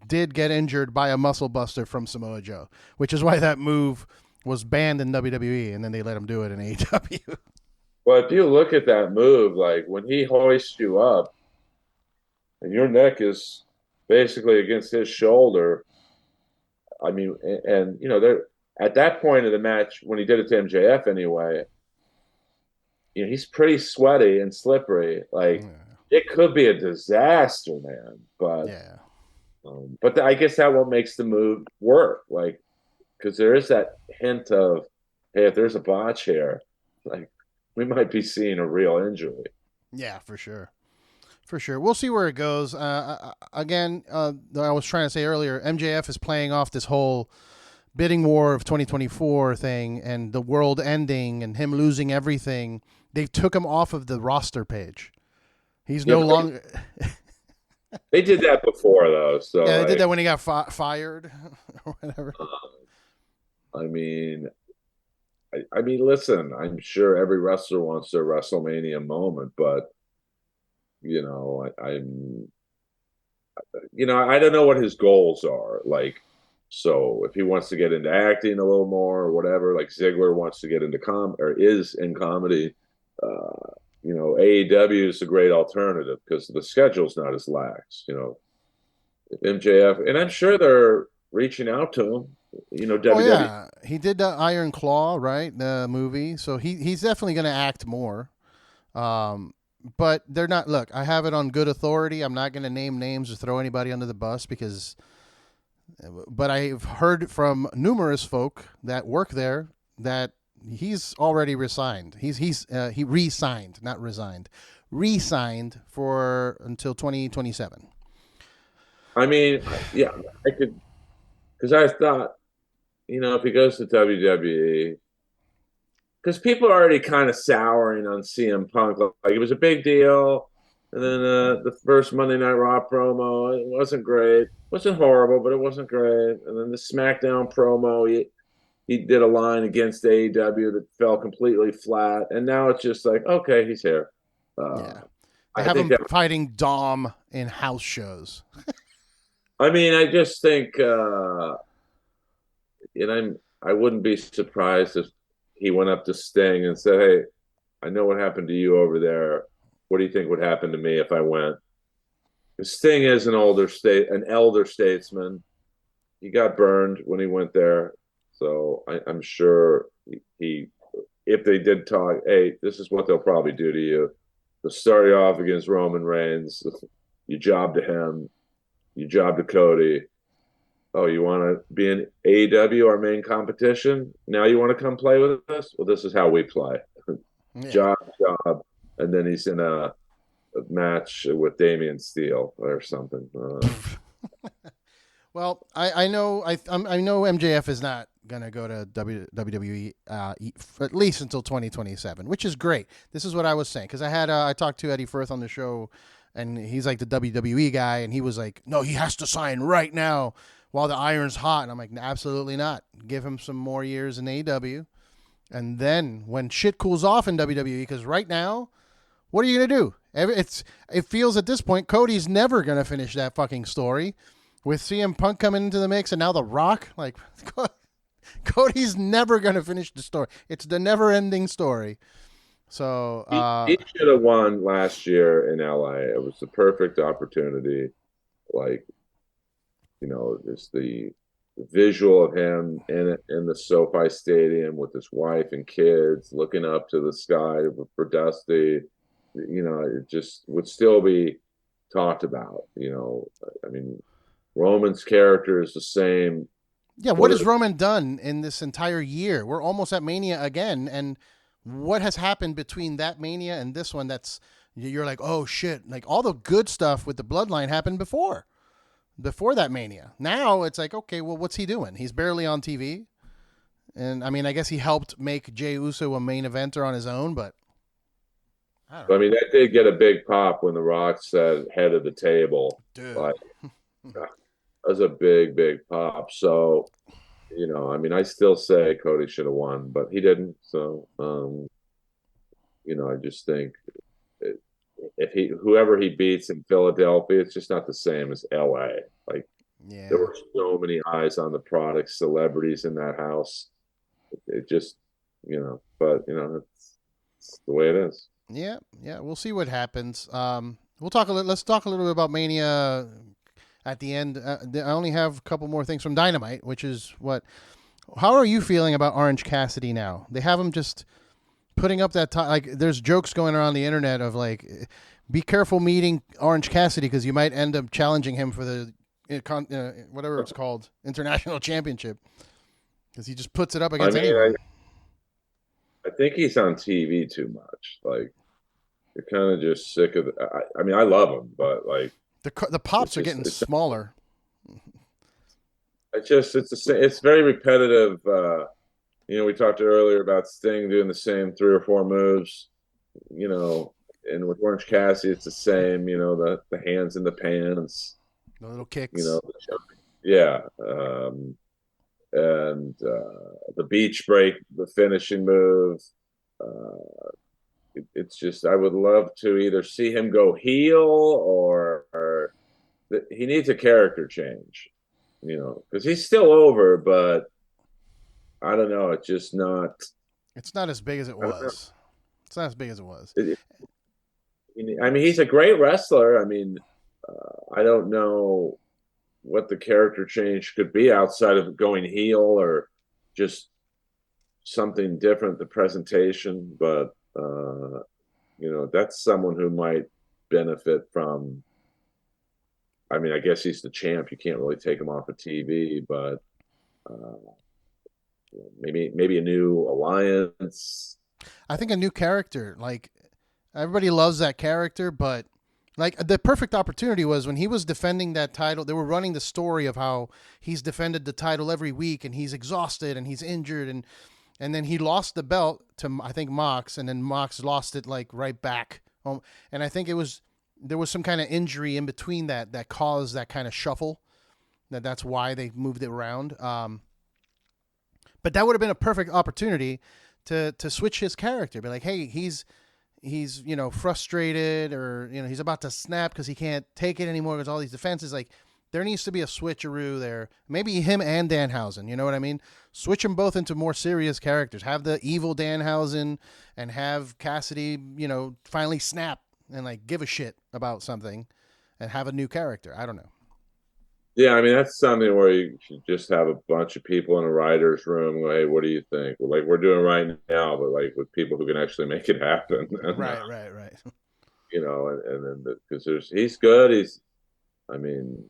did get injured by a muscle buster from Samoa Joe, which is why that move was banned in WWE, and then they let him do it in AEW. Well, if you look at that move, like when he hoists you up and your neck is basically against his shoulder, I mean, and they're at that point of the match when he did it to MJF anyway, he's pretty sweaty and slippery. Like it could be a disaster, man. But Yeah. I guess that what makes the move work, like because there is that hint of, hey, if there's a botch here, like we might be seeing a real injury. Yeah, for sure. For sure. We'll see where it goes. Again, I was trying to say earlier, MJF is playing off this whole bidding war of 2024 thing and the world ending and him losing everything. They took him off of the roster page. He's no longer. They did that before, though. So yeah, they did that when he got fired or whatever. I mean, listen. I'm sure every wrestler wants their WrestleMania moment, but I'm I don't know what his goals are. Like, so if he wants to get into acting a little more or whatever, like Ziggler wants to get into or is in comedy. AEW is a great alternative because the schedule's not as lax. If MJF, and I'm sure they're reaching out to him. WWE. Oh yeah, he did the Iron Claw, right? The movie, so he's definitely going to act more. But they're not. Look, I have it on good authority. I'm not going to name names or throw anybody under the bus but I've heard from numerous folk that work there that he's already resigned. He re-signed, not resigned, re-signed for until 2027. I mean, yeah, I could, because I thought, if he goes to WWE, because people are already kind of souring on CM Punk. Like it was a big deal. And then the first Monday Night Raw promo, it wasn't great. It wasn't horrible, but it wasn't great. And then the SmackDown promo, he did a line against AEW that fell completely flat. And now it's just like, okay, he's here. Yeah. I have him fighting Dom in house shows. I mean, I just think, I wouldn't be surprised if he went up to Sting and said, hey, I know what happened to you over there. What do you think would happen to me if I went? Sting is an elder statesman. He got burned when he went there. So I'm sure if they did talk, hey, this is what they'll probably do to you. They'll start you off against Roman Reigns. You job to him. You job to Cody. Oh, you want to be in AEW, our main competition? Now you want to come play with us? Well, this is how we play. Yeah. Job. And then he's in a match with Damian Steele or something. Well, I know MJF is not gonna go to WWE at least until 2027, which is great. This is what I was saying because I talked to Eddie Firth on the show, and he's like the WWE guy, and he was like, no, he has to sign right now while the iron's hot, and I'm like, absolutely not. Give him some more years in AEW, and then when shit cools off in WWE, because right now, what are you gonna do? It feels at this point Cody's never gonna finish that fucking story. With CM Punk coming into the mix and now The Rock, like, Cody's never going to finish the story. It's the never-ending story. So he should have won last year in LA. It was the perfect opportunity. Like, just the visual of him in the SoFi Stadium with his wife and kids looking up to the sky for Dusty. It just would still be talked about. I mean, Roman's character is the same. yeah, what has Roman done in this entire year? We're almost at Mania again, and what has happened between that Mania and this one? That's you're like, oh shit! Like all the good stuff with the Bloodline happened before that Mania. Now it's like, okay, well, what's he doing? He's barely on TV, and I mean, I guess he helped make Jey Uso a main eventer on his own, but I mean, that did get a big pop when The Rock said "head of the table." dude. Like, that was a big, big pop. So, I mean, I still say Cody should have won, but he didn't. So, I just think if whoever he beats in Philadelphia, it's just not the same as LA. Like, Yeah. there were so many eyes on the product, celebrities in that house. It just, but it's the way it is. Yeah, we'll see what happens. Let's talk a little bit about Mania at the end. I only have a couple more things from Dynamite, which is how are you feeling about Orange Cassidy now? They have him just putting up that like there's jokes going around the internet of like, be careful meeting Orange Cassidy because you might end up challenging him for the whatever it's called, international championship, because he just puts it up against anyone. I think he's on TV too much. Like, you're kind of just sick of. I mean, I love him, but like the pops are getting smaller. It's very repetitive. We talked earlier about Sting doing the same 3 or 4 moves. And with Orange Cassidy, it's the same. The hands in the pants, the little kicks. Yeah. And the beach break, the finishing move. It's just, I would love to either see him go heel or he needs a character change, because he's still over, but I don't know. It's just not. It's not as big as it was. It's not as big as it was. I mean, he's a great wrestler. I mean, I don't know what the character change could be outside of going heel or just something different, the presentation. But, that's someone who might benefit from. I mean, I guess he's the champ. You can't really take him off of TV, but maybe a new alliance. I think a new character. Like, everybody loves that character, but like the perfect opportunity was when he was defending that title. They were running the story of how he's defended the title every week and he's exhausted and he's injured and then he lost the belt to, I think, Mox, and then Mox lost it like right back. And I think there was some kind of injury in between that caused that kind of shuffle. That's why they moved it around. But that would have been a perfect opportunity to switch his character. Be like, hey, he's frustrated, or he's about to snap because he can't take it anymore because all these defenses. Like, there needs to be a switcheroo there. Maybe him and Danhausen. You know what I mean? Switch them both into more serious characters. Have the evil Danhausen and have Cassidy, finally snap and like give a shit about something, and have a new character. I don't know. Yeah, I mean, that's something where you should just have a bunch of people in a writer's room and go, hey, what do you think? Well, like we're doing right now, but like with people who can actually make it happen. And, right. And then because he's good. I mean,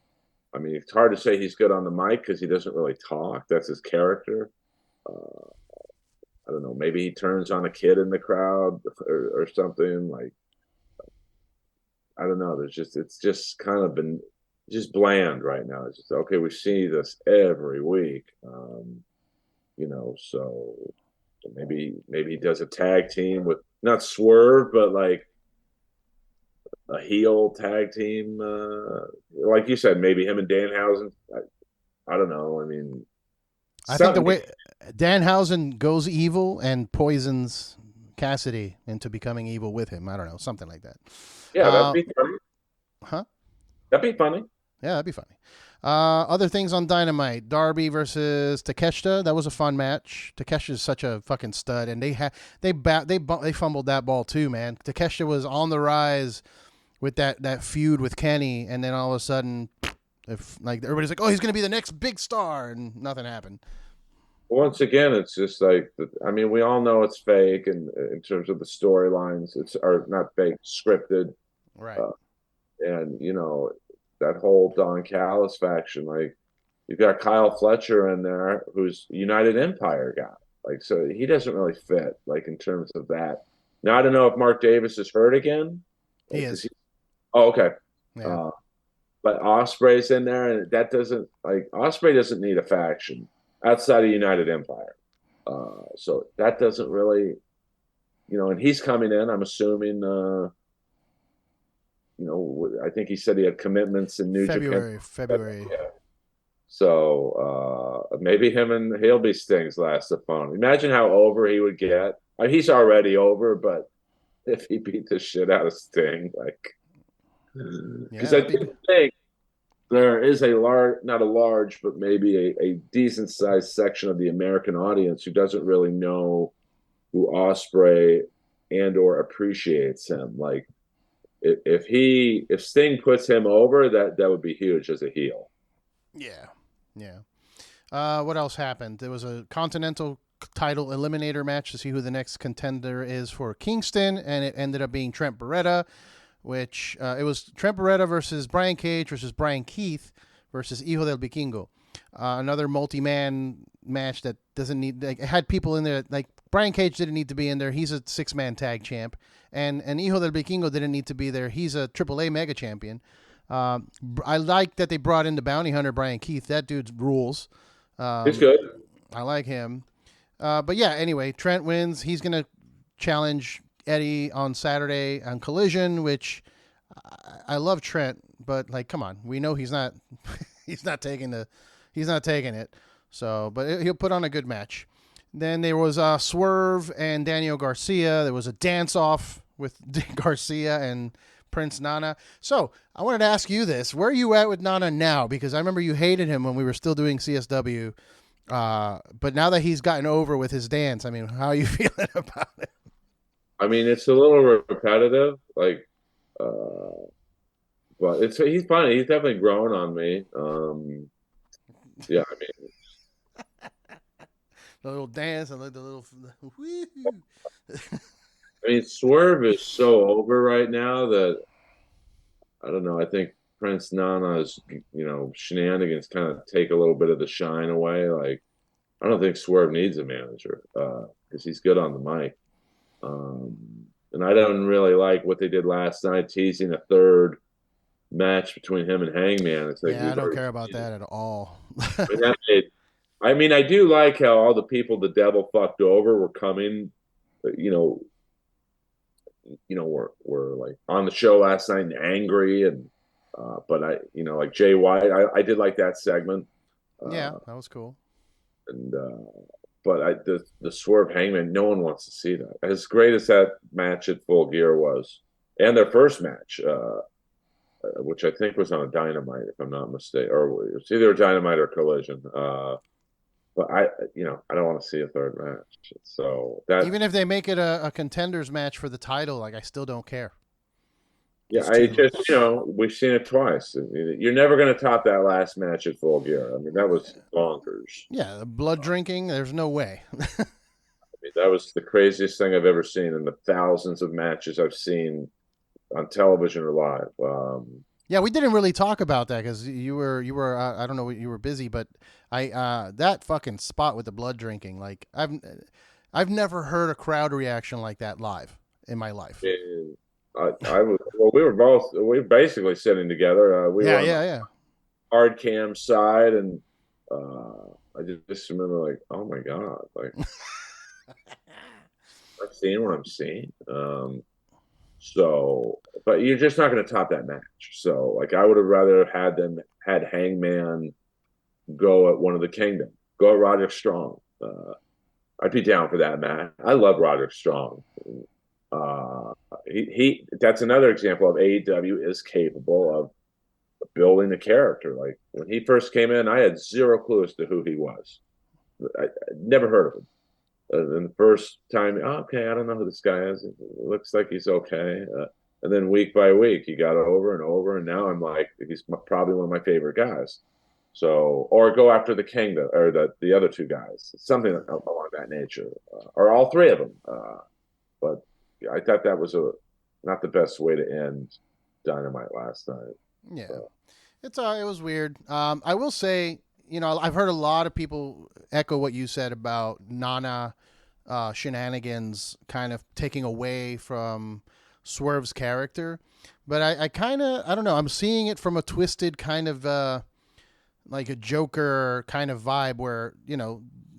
it's hard to say he's good on the mic because he doesn't really talk. That's his character. I don't know. Maybe he turns on a kid in the crowd or something. Like, I don't know. It's just kind of been just bland right now. It's just, okay, we see this every week. So maybe he does a tag team with not Swerve, but like a heel tag team. Like you said, maybe him and Danhausen. I don't know. I mean, I think the way Danhausen goes evil and poisons Cassidy into becoming evil with him. I don't know, something like that. Yeah, that'd be funny. Huh? That'd be funny. Yeah, that'd be funny. Other things on Dynamite: Darby versus Takeshita. That was a fun match. Takeshita is such a fucking stud, and they fumbled that ball too, man. Takeshita was on the rise with that feud with Kenny, and then all of a sudden, if like everybody's like, oh, he's gonna be the next big star, and nothing happened. Once again, it's just like I mean, we all know it's fake, and in terms of the storylines, it's are not fake, scripted, Right. uh, and that whole Don Callis faction. Like you've got Kyle Fletcher in there, who's United Empire guy. Like so, he doesn't really fit. Like in terms of that. Now I don't know if Mark Davis is hurt again. He Like, is. oh, okay. Yeah. Uh, but Osprey's in there, and that doesn't like Osprey doesn't need a faction outside of United Empire. So that doesn't really, and he's coming in. I'm assuming, I think he said he had commitments in New Japan. February. Yeah. So maybe him and he'll be Sting's last opponent. Imagine how over he would get. I mean, he's already over, but if he beat the shit out of Sting, like, because I do think there is a large, not a large, but maybe a decent sized section of the American audience who doesn't really know who Osprey and or appreciates him. Like if Sting puts him over, that would be huge as a heel. Yeah. Yeah. What else happened? There was a Continental title eliminator match to see who the next contender is for Kingston, and it ended up being Trent Beretta, which it was Trent Beretta versus Brian Cage versus Brian Keith versus Hijo del Vikingo. Another multi-man match that doesn't need, like, it had people in there, like Brian Cage didn't need to be in there. He's a 6-man tag champ. And Hijo del Vikingo didn't need to be there. He's a AAA mega champion. I like that they brought in the bounty hunter, Brian Keith. That dude rules. He's good. I like him. But yeah, anyway, Trent wins. He's going to challenge Eddie on Saturday on Collision, which I love Trent, but like, come on, we know he's not he's not taking it. So, but he'll put on a good match. Then there was Swerve and Daniel Garcia. There was a dance off with Garcia and Prince Nana. So I wanted to ask you this: where are you at with Nana now? Because I remember you hated him when we were still doing CSW. But now that he's gotten over with his dance, I mean, how are you feeling about it? I mean, it's a little repetitive, like, but he's funny. He's definitely grown on me. Yeah, I mean, the little dance and like the little. Swerve is so over right now that I don't know. I think Prince Nana's, shenanigans kind of take a little bit of the shine away. Like, I don't think Swerve needs a manager because he's good on the mic. And I don't really like what they did last night, teasing a third match between him and Hangman. It's like, yeah, I don't care about that at all. I do like how all the people the devil fucked over were coming, were like on the show last night and angry, and but like Jay White, I did like that segment. Yeah, that was cool. And but the Swerve Hangman, no one wants to see that. As great as that match at Full Gear was, and their first match, which I think was on a Dynamite, if I'm not mistaken, or it was either a Dynamite or Collision. But I don't want to see a third match. So that even if they make it a contenders match for the title, like I still don't care. Yeah, I just we've seen it twice. You're never going to top that last match at Full Gear. I mean, that was bonkers. Yeah, the blood drinking. There's no way. I mean, that was the craziest thing I've ever seen in the thousands of matches I've seen on television or live. Yeah, we didn't really talk about that because you were I don't know, you were busy, but that fucking spot with the blood drinking, like I've never heard a crowd reaction like that live in my life. We were basically sitting together. We were on hard cam side, and I just remember like, oh my god, like I'm seeing what I'm seeing. So, but you're just not going to top that match. So, like, I would have rather had Hangman go at One of the Kingdom, go at Roderick Strong. I'd be down for that match. I love Roderick Strong. He that's another example of AEW is capable of building the character. Like when he first came in, I had zero clue as to who he was. I never heard of him. And the first time, okay, I don't know who this guy is. It looks like he's okay. And then week by week, he got over and over. And now I'm like, he's probably one of my favorite guys. So, or go after the king or the other two guys, something along that nature, or all three of them. But I thought that was not the best way to end Dynamite last night. Yeah, so. It was weird. I will say, I've heard a lot of people echo what you said about Nana shenanigans kind of taking away from Swerve's character, but I kind of, I don't know, I'm seeing it from a twisted kind of like a Joker kind of vibe where,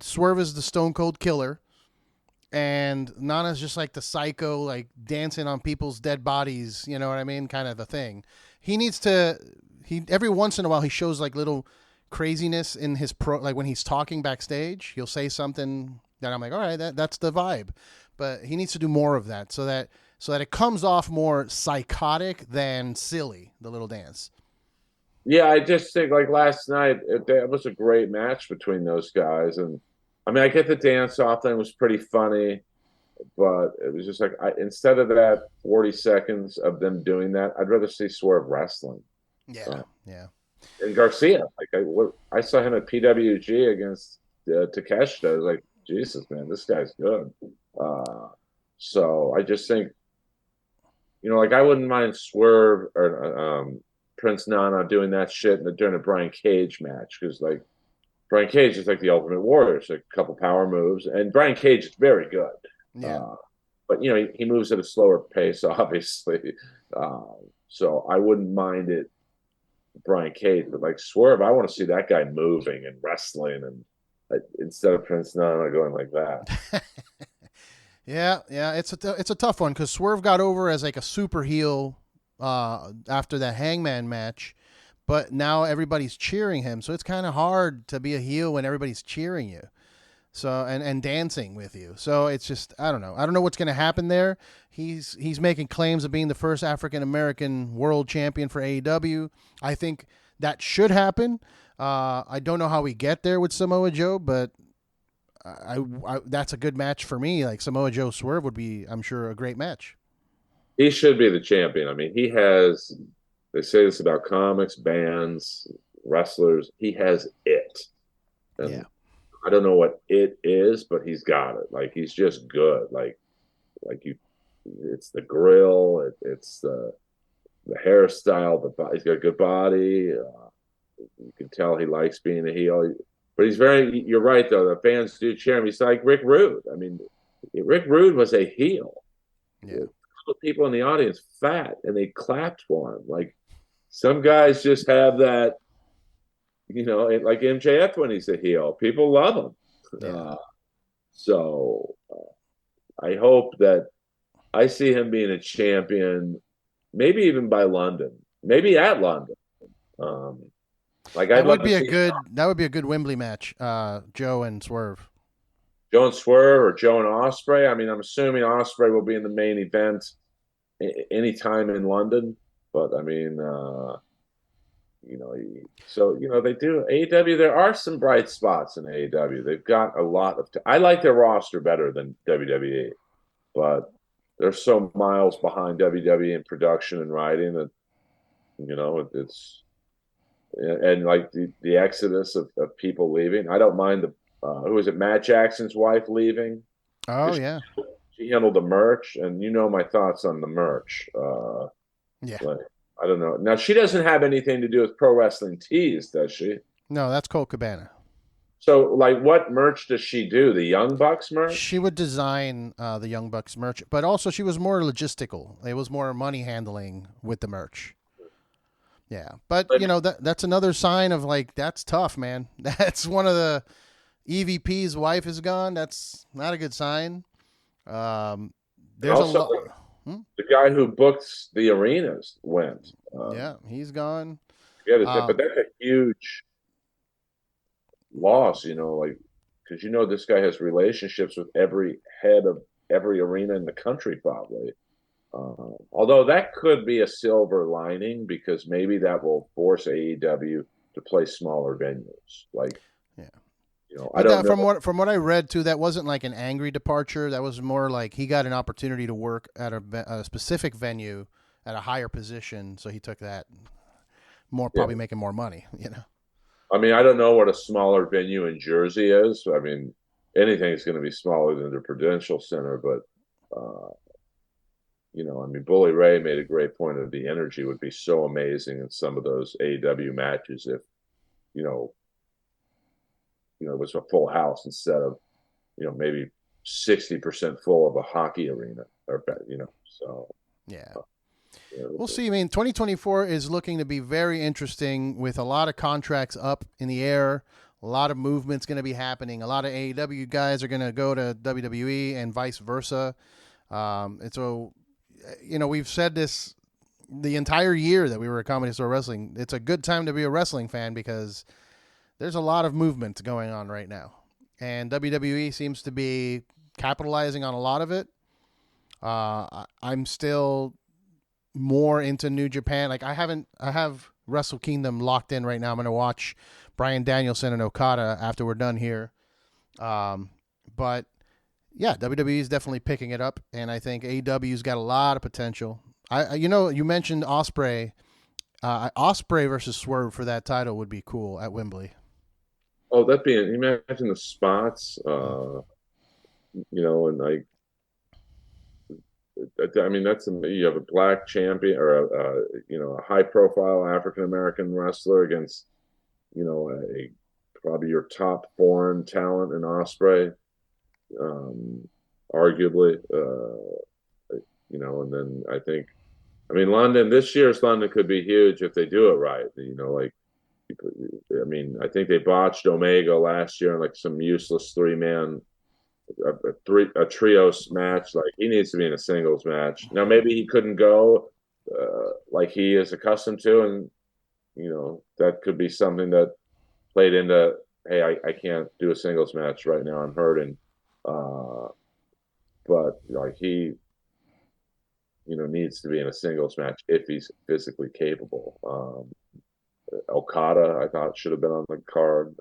Swerve is the stone cold killer and Nana's just like the psycho, like dancing on people's dead bodies, you know what I mean? Kind of the thing. He every once in a while he shows like little craziness in his like when he's talking backstage, he'll say something that I'm like, all right, that's the vibe. But he needs to do more of that so that it comes off more psychotic than silly, the little dance. Yeah, I just think like last night, it was a great match between those guys. And I mean, I get the dance off thing was pretty funny, but it was just like, instead of that 40 seconds of them doing that, I'd rather see Swerve wrestling. Yeah, yeah. And Garcia, like I saw him at PWG against Takeshita. I was like, Jesus, man, this guy's good. So I just think, like I wouldn't mind Swerve or Prince Nana doing that shit during a Brian Cage match because like Brian Cage is like the Ultimate Warrior, it's like a couple power moves, and Brian Cage is very good. Yeah. But he moves at a slower pace, obviously. So I wouldn't mind it, Brian Cage, but like Swerve, I want to see that guy moving and wrestling, and instead of Prince Nana going like that. Yeah, it's a tough one because Swerve got over as like a super heel after that Hangman match, but now everybody's cheering him, so it's kind of hard to be a heel when everybody's cheering you. So and dancing with you. So it's just I don't know what's going to happen there. He's making claims of being the first African American world champion for AEW. I think that should happen. I don't know how we get there with Samoa Joe, but I that's a good match for me. Like Samoa Joe Swerve would be, I'm sure, a great match. He should be the champion. I mean, he has. They say this about comics, bands, wrestlers. He has it. And yeah. I don't know what it is, but he's got it. Like he's just good. Like you, it's the grill, it's the hairstyle, he's got a good body. You can tell he likes being a heel. But he's very. You're right though. The fans do cheer him. He's like Rick Rude. I mean, Rick Rude was a heel. Yeah. People in the audience fat, and they clapped for him. Like some guys just have that. Like MJF when he's a heel, people love him. Yeah. So I hope that I see him being a champion, maybe even by London, maybe at London. Like that would be a good Wembley match. Joe and Swerve. Joe and Swerve or Joe and Ospreay. I mean, I'm assuming Ospreay will be in the main event anytime in London, but I mean. So they do AEW. There are some bright spots in AEW. They've got a lot of. I like their roster better than WWE, but they're so miles behind WWE in production and writing that it's and like the exodus of people leaving. I don't mind who is it? Matt Jackson's wife leaving. Oh yeah, she handled the merch, and my thoughts on the merch. Yeah. I don't know. Now, she doesn't have anything to do with Pro Wrestling Tees, does she? No, that's Colt Cabana. So, like, what merch does she do? The Young Bucks merch? She would design the Young Bucks merch, but also she was more logistical. It was more money handling with the merch. Yeah, but that's another sign of like that's tough, man. That's one of the EVP's wife is gone. That's not a good sign. There's also, a lot. The guy who books the arenas went. Yeah, he's gone. But that's a huge loss, because this guy has relationships with every head of every arena in the country, probably. Although that could be a silver lining because maybe that will force AEW to play smaller venues. Like, Yeah. I But don't that know. from what I read too, that wasn't like an angry departure. That was more like he got an opportunity to work at a specific venue at a higher position, so he took that more, Yeah, probably making more money. I mean, I don't know what a smaller venue in Jersey is. I mean, anything's going to be smaller than the Prudential Center, but uh, I mean, Bully Ray made a great point of the energy would be so amazing in some of those AEW matches if you know, it was a full house instead of maybe 60% full of a hockey arena or so Yeah. uh, We'll see. I mean, 2024 is looking to be very interesting with a lot of contracts up in the air. A lot of movements going to be happening. A lot of AEW guys are going to go to WWE and vice versa. And so, we've said this the entire year that we were at Comedy Store Wrestling. It's a good time to be a wrestling fan because there's a lot of movement going on right now. And WWE seems to be capitalizing on a lot of it. I'm still more into New Japan. Like I have Wrestle Kingdom locked in right now. I'm going to watch Bryan Danielson and Okada after we're done here. But yeah, WWE is definitely picking it up, and I think AEW's got a lot of potential. You mentioned Ospreay. Ospreay versus Swerve for that title would be cool at Wembley. Oh, that being, imagine the spots, and like, I mean, you have a black champion or a high profile African American wrestler against, a probably your top foreign talent in Osprey, arguably, and then I mean, this year's London could be huge if they do it right. Like, I mean, I think they botched Omega last year in like some useless three-man a trios match. Like he needs to be in a singles match. Now maybe he couldn't go like he is accustomed to, and that could be something that played into, hey, I can't do a singles match right now. I'm hurting. But like he needs to be in a singles match if he's physically capable. Okada, I thought should have been on the card.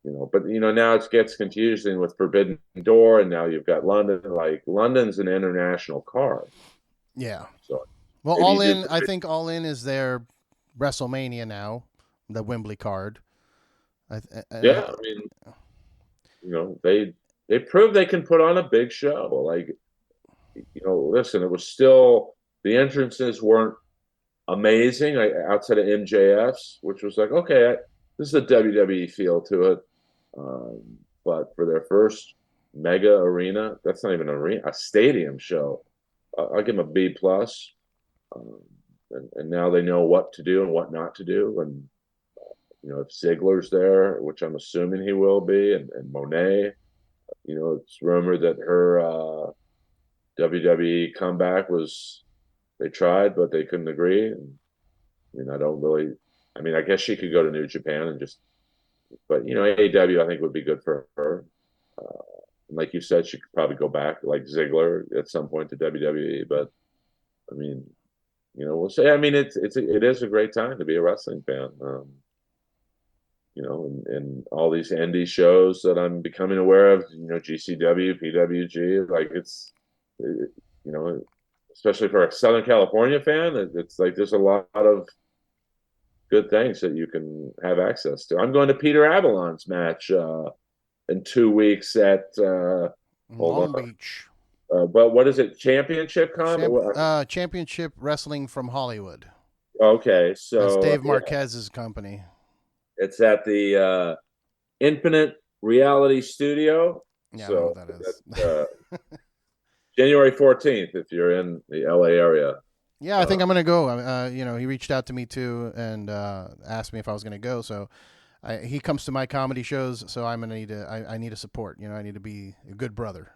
But now it gets confusing with Forbidden Door, and now you've got London. Like London's an international card, Yeah. so Well, maybe All you do. In, I think All In is their WrestleMania now, the Wembley card. Yeah, I mean, they proved they can put on a big show. Like, listen, it was still the entrances weren't amazing outside of MJF's, which was like, okay, this is a WWE feel to it. But for their first mega arena, that's not even an arena, a stadium show. I'll give them a B plus. And now they know what to do and what not to do. And if Ziggler's there, which I'm assuming he will be, and Monet, it's rumored that her WWE comeback was they tried, but they couldn't agree. And I mean, I don't really. I mean, I guess she could go to New Japan and just, but AEW I think would be good for her. And like you said, she could probably go back like Ziggler at some point to WWE. But I mean, we'll say. I mean, it is a great time to be a wrestling fan. And all these indie shows that I'm becoming aware of, GCW, PWG, like especially for a Southern California fan, it's like there's a lot of good things that you can have access to. I'm going to Peter Avalon's match in 2 weeks at hold Long on. Beach. But what is it? Championship Championship Wrestling from Hollywood. Okay, That's so Dave Marquez's company. it's at the Infinite Reality Studio. Yeah, So I don't know what that is. January 14th, if you're in the LA area. Yeah, I think I'm gonna go. He reached out to me too and asked me if I was gonna go. So he comes to my comedy shows, so I'm gonna need to. I need to support. I need to be a good brother.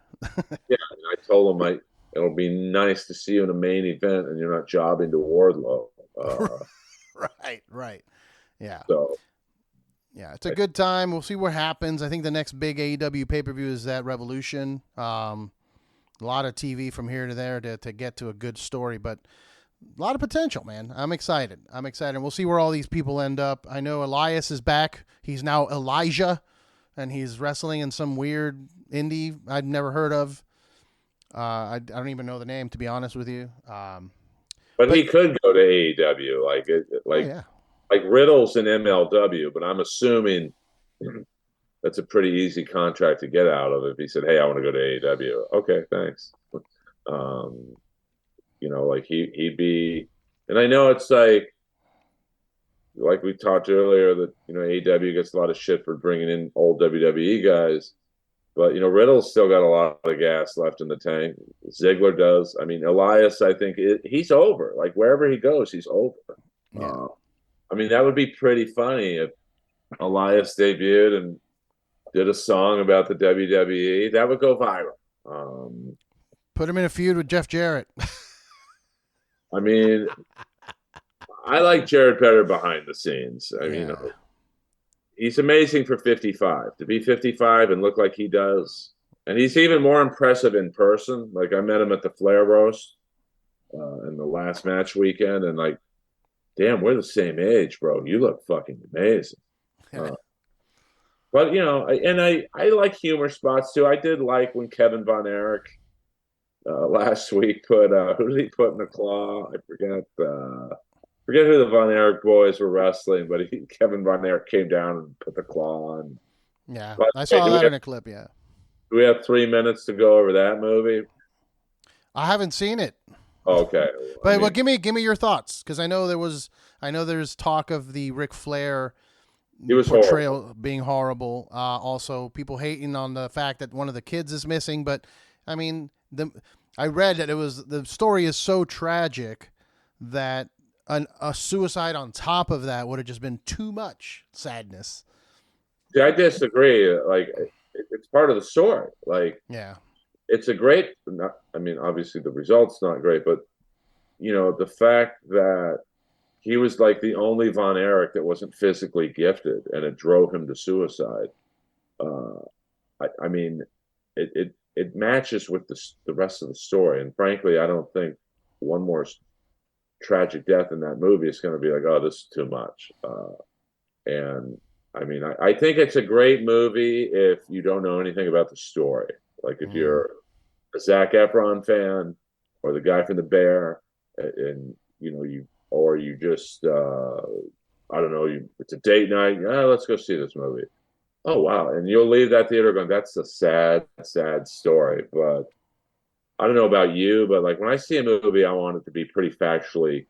Yeah, I told him it'll be nice to see you in a main event, and you're not jobbing to Wardlow. Right. Yeah. So Yeah, it's a good time. We'll see what happens. I think the next big AEW pay per view is that Revolution. A lot of TV from here to there to get to a good story, but a lot of potential, man. I'm excited. We'll see where all these people end up. I know Elias is back. He's now Elijah, and he's wrestling in some weird indie I'd never heard of. I don't even know the name, to be honest with you. But he could go to AEW, Yeah. like Riddle's in MLW. But I'm assuming that's a pretty easy contract to get out of if he said, "Hey, I want to go to AEW." Okay, thanks. Like he'd be, and I know it's like we talked earlier that AEW gets a lot of shit for bringing in old WWE guys, but Riddle's still got a lot of gas left in the tank. Ziggler does. I mean, Elias, I think he's over. Like wherever he goes, he's over. Yeah. I mean, that would be pretty funny if Elias debuted and did a song about the WWE. That would go viral. Put him in a feud with Jeff Jarrett. I mean, I like Jarrett better behind the scenes. I mean, he's amazing for 55. To be 55 and look like he does. And he's even more impressive in person. Like, I met him at the Flair Roast in the last match weekend. And, like, damn, we're the same age, bro. You look fucking amazing. But, I like humor spots, too. I did like when Kevin Von Erich last week put, who did he put in the claw? I forget who the Von Erich boys were wrestling, but Kevin Von Erich came down and put the claw on. Yeah, I saw that in a clip, yeah. Do we have 3 minutes to go over that movie? I haven't seen it. Okay. But give me your thoughts, because I know there's talk of the Ric Flair portrayal horrible. Being horrible. Also, people hating on the fact that one of the kids is missing. But I mean, I read that the story is so tragic that a suicide on top of that would have just been too much sadness. Yeah, I disagree. Like, it's part of the story. Like, yeah, it's a great. I mean, obviously the result's not great, but the fact that he was like the only Von Erich that wasn't physically gifted, and it drove him to suicide. I mean, it matches with the rest of the story, and frankly, I don't think one more tragic death in that movie is going to be like, oh, this is too much. And I mean, I think it's a great movie if you don't know anything about the story. Like if you're a Zac Efron fan or the guy from The Bear, and you just I don't know, it's a date night. Let's go see this movie. Oh wow! And you'll leave that theater going, that's a sad, sad story. But I don't know about you, but like when I see a movie, I want it to be pretty factually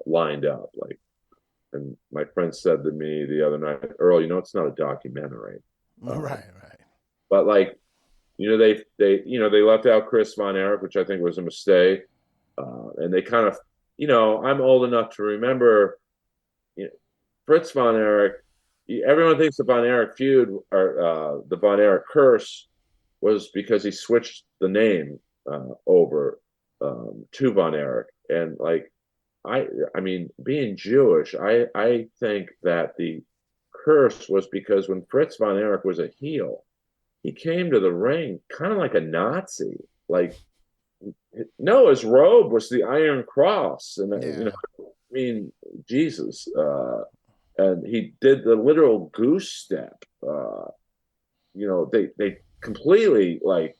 lined up. Like, and my friend said to me the other night, Earl, it's not a documentary. Right. But like, they left out Chris Von Erich, which I think was a mistake. And they kind of, I'm old enough to remember Fritz Von Erich. Everyone thinks the Von Erich feud or the Von Erich curse was because he switched the name over to Von Erich. And like, I mean, being Jewish, I think that the curse was because when Fritz Von Erich was a heel, he came to the ring kind of like a Nazi. Like, no, his robe was the Iron Cross, and I mean, Jesus, and he did the literal goose step. They completely like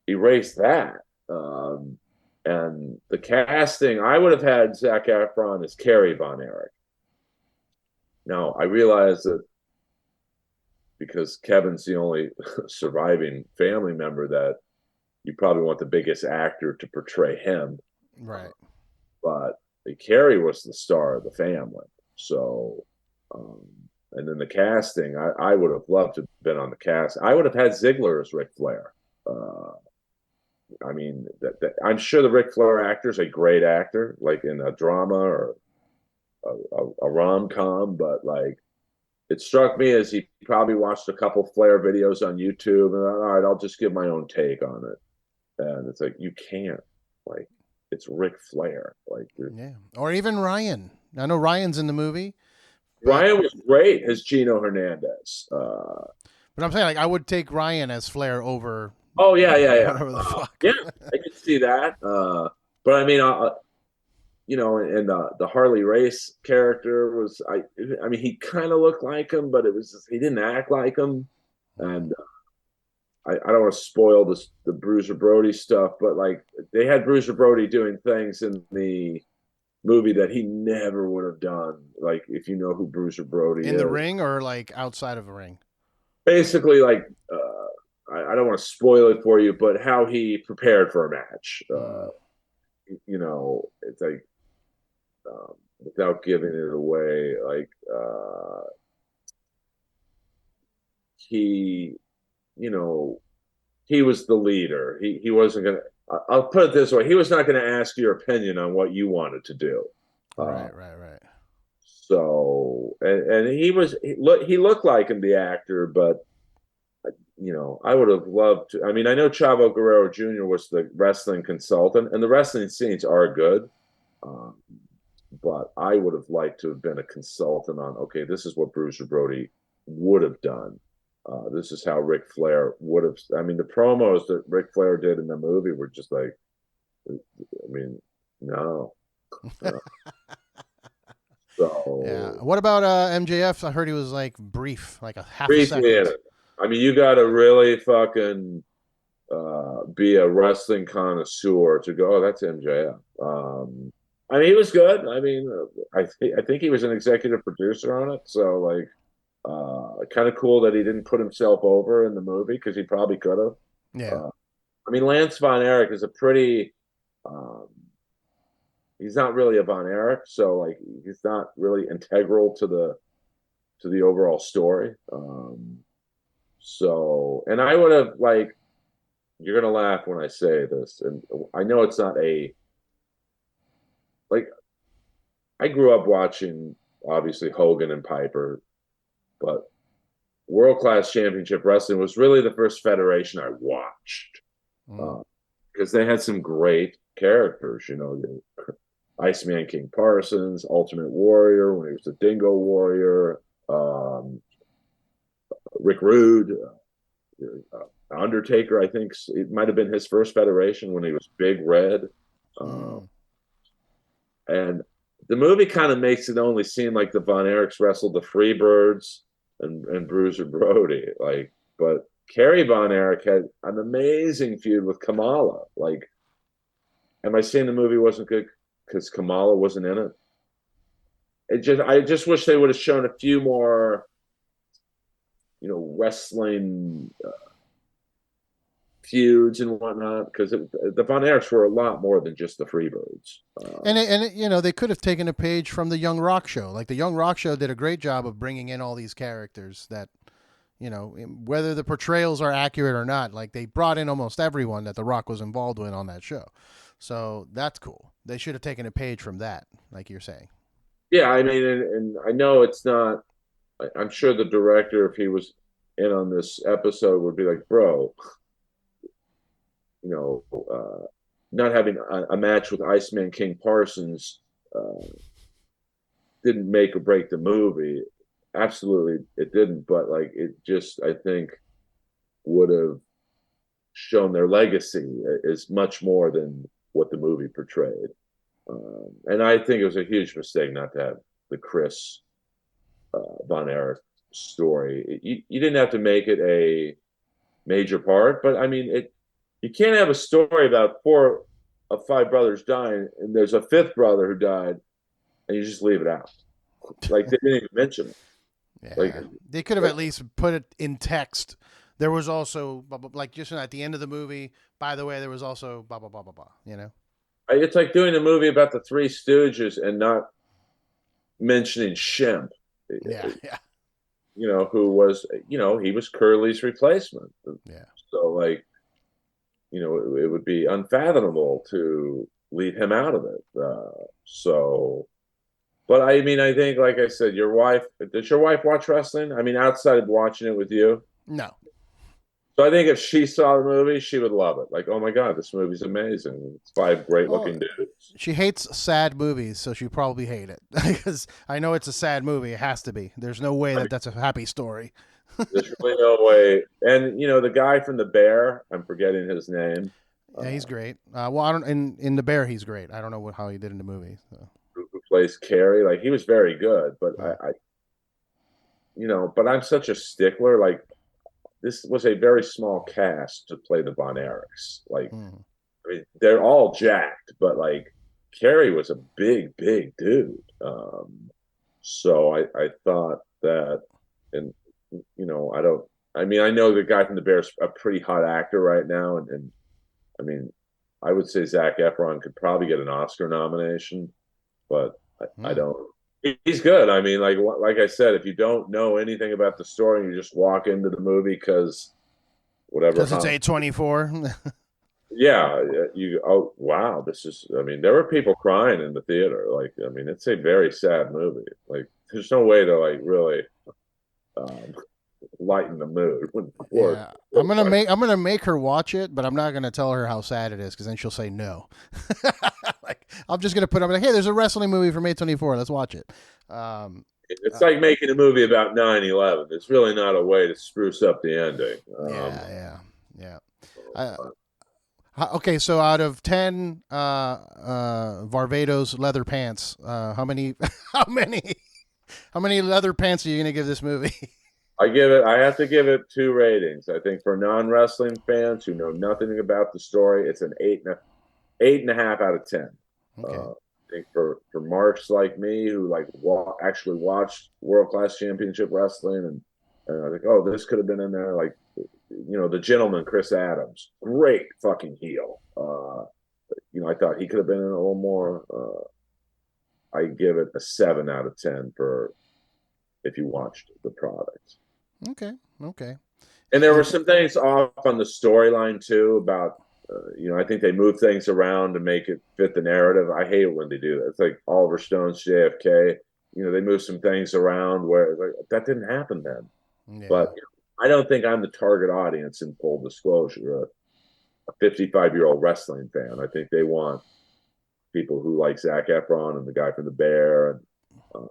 erased that. And the casting, I would have had Zac Efron as Kerry Von Erich. Now, I realize that because Kevin's the only surviving family member that you probably want the biggest actor to portray him. Right. But Kerry was the star of the family. So, and then the casting, I would have loved to have been on the cast. I would have had Ziggler as Ric Flair. I mean, I'm sure the Ric Flair actor is a great actor, like in a drama or a rom-com, but like it struck me as he probably watched a couple Flair videos on YouTube and all right, I'll just give my own take on it. And it's like, you can't, like, it's Ric Flair. Like, yeah. Or even Ryan. I know Ryan's in the movie. Ryan was great as Gino Hernandez. But I'm saying, like, I would take Ryan as Flair over Oh yeah, yeah, yeah. Whatever the fuck. Yeah, I could see that. But I mean, and the Harley Race character was I mean, he kind of looked like him, but it was just, he didn't act like him. And I don't want to spoil the Bruiser Brody stuff, but like they had Bruiser Brody doing things in the movie that he never would have done. Like if you know who Bruiser Brody In the is, ring or like outside of the ring? basically like I don't want to spoil it for you, but how he prepared for a match. It's like without giving it away, like he, you know, he was the leader. He wasn't gonna. I'll put it this way: he was not going to ask your opinion on what you wanted to do. Right. So, and he looked like him, the actor, but I would have loved to. I mean, I know Chavo Guerrero Jr. was the wrestling consultant, and the wrestling scenes are good. Um, but I would have liked to have been a consultant on, okay, this is what Bruiser Brody would have done. This is how Ric Flair would have. I mean, the promos that Ric Flair did in the movie were just like, I mean, no. So Yeah. What about MJF? I heard he was like brief, like a half a briefly in second. it. I mean, you got to really fucking be a wrestling connoisseur to go, oh, that's MJF. I mean, he was good. I mean, I think he was an executive producer on it. So, like, kind of cool that he didn't put himself over in the movie because he probably could have. Yeah. I mean, Lance Von Erich is a pretty. Um, he's not really a Von Erich, so like he's not really integral to the overall story. And I would have like, you're gonna laugh when I say this, and I know it's not a like. I grew up watching obviously Hogan and Piper, but World Class Championship Wrestling was really the first federation I watched because they had some great characters. Iceman King Parsons, Ultimate Warrior when he was the Dingo Warrior, Rick Rude, Undertaker. I think it might have been his first federation when he was Big Red, and the movie kind of makes it only seem like the Von Erichs wrestled the Freebirds and Bruiser Brody, but Kerry Von Erich had an amazing feud with Kamala. Like, am I saying the movie wasn't good because Kamala wasn't in it? I just wish they would have shown a few more, wrestling feuds and whatnot, because the Von Erichs were a lot more than just the Freebirds. They could have taken a page from the Young Rock Show. Like the Young Rock Show did a great job of bringing in all these characters that, whether the portrayals are accurate or not, like they brought in almost everyone that The Rock was involved with on that show. So that's cool. They should have taken a page from that, like you're saying. Yeah, I mean, and I know it's not. I'm sure the director, if he was in on this episode, would be like, bro, not having a match with Iceman King Parsons didn't make or break the movie. Absolutely, it didn't. But like, it just, I think, would have shown their legacy is much more than what the movie portrayed. And I think it was a huge mistake not to have the Chris Von Erich story. You didn't have to make it a major part, but I mean, you can't have a story about 4 of 5 brothers dying, and there's a 5th brother who died, and you just leave it out. Like they didn't even mention it. Yeah, like they could have at least put it in text. There was also like just at the end of the movie. By the way, there was also blah blah blah blah blah. It's like doing a movie about the Three Stooges and not mentioning Shemp. Yeah. Who was he was Curly's replacement. Yeah. So like, it would be unfathomable to leave him out of it. But I mean, I think, like I said, does your wife watch wrestling? I mean, outside of watching it with you? No. So I think if she saw the movie, she would love it. Like, oh my God, this movie's amazing. It's 5 great looking dudes. She hates sad movies, so she probably hate it because I know it's a sad movie. It has to be. There's no way that's a happy story. There's really no way. And the guy from The Bear, I'm forgetting his name. Yeah, Uh, he's great. Well, I don't in the Bear he's great. I don't know how he did in the movie. So. who plays Carrie? Like he was very good, but Yeah. but I'm such a stickler. Like this was a very small cast to play the Von Erichs. Like, Mm. I mean, they're all jacked, but like Carrie was a big, big dude. So I thought that, and I don't. I mean, I know the guy from The Bear's a pretty hot actor right now, and I mean, I would say Zac Efron could probably get an Oscar nomination, but I Mm. don't. He's good. I mean, like I said, if you don't know anything about the story, you just walk into the movie because whatever. Because it's A24. Yeah, oh wow, this is. I mean, there were people crying in the theater. Like, I mean, it's a very sad movie. Like, there's no way to like really um, lighten the mood when people Yeah, are crying. I'm gonna make her watch it, but I'm not gonna tell her how sad it is because then she'll say no. Like I'm just gonna put up like, hey, there's a wrestling movie from A24. Let's watch it. Um, It's like making a movie about 9/11. There's really not a way to spruce up the ending. yeah, yeah, yeah. I, okay, so out of 10 Varvatos leather pants, how many how many how many leather pants are you gonna give this movie? I have to give it 2 ratings. I think for non-wrestling fans who know nothing about the story, it's an 8.5 out of 10. Okay. I think for marks like me who like actually watched world class championship wrestling, and I think, oh, this could have been in there. Like, the gentleman Chris Adams, great fucking heel. I thought he could have been in a little more. I give it a 7 out of 10 for if you watched the product. Okay. Okay. And there were some things off on the storyline too about I think they move things around to make it fit the narrative. I hate it when they do that. It's like Oliver Stone's JFK. They move some things around where like that didn't happen then. Yeah. But I don't think I'm the target audience in full disclosure. A 55-year-old wrestling fan. I think they want people who like Zac Efron and the guy from The Bear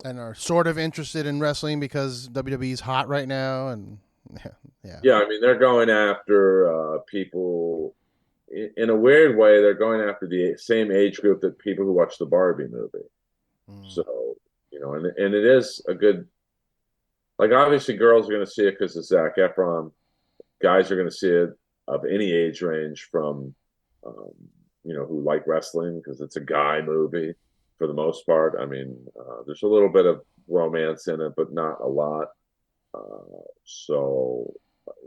And are sort of interested in wrestling because WWE's hot right now, and yeah, yeah. yeah, I mean they're going after people in a weird way. They're going after the same age group that people who watch the Barbie movie. Mm. So and it is a good. Like obviously, girls are going to see it because of Zac Efron. Guys are going to see it of any age range from, um, who like wrestling because it's a guy movie for the most part. I mean, there's a little bit of romance in it, but not a lot. So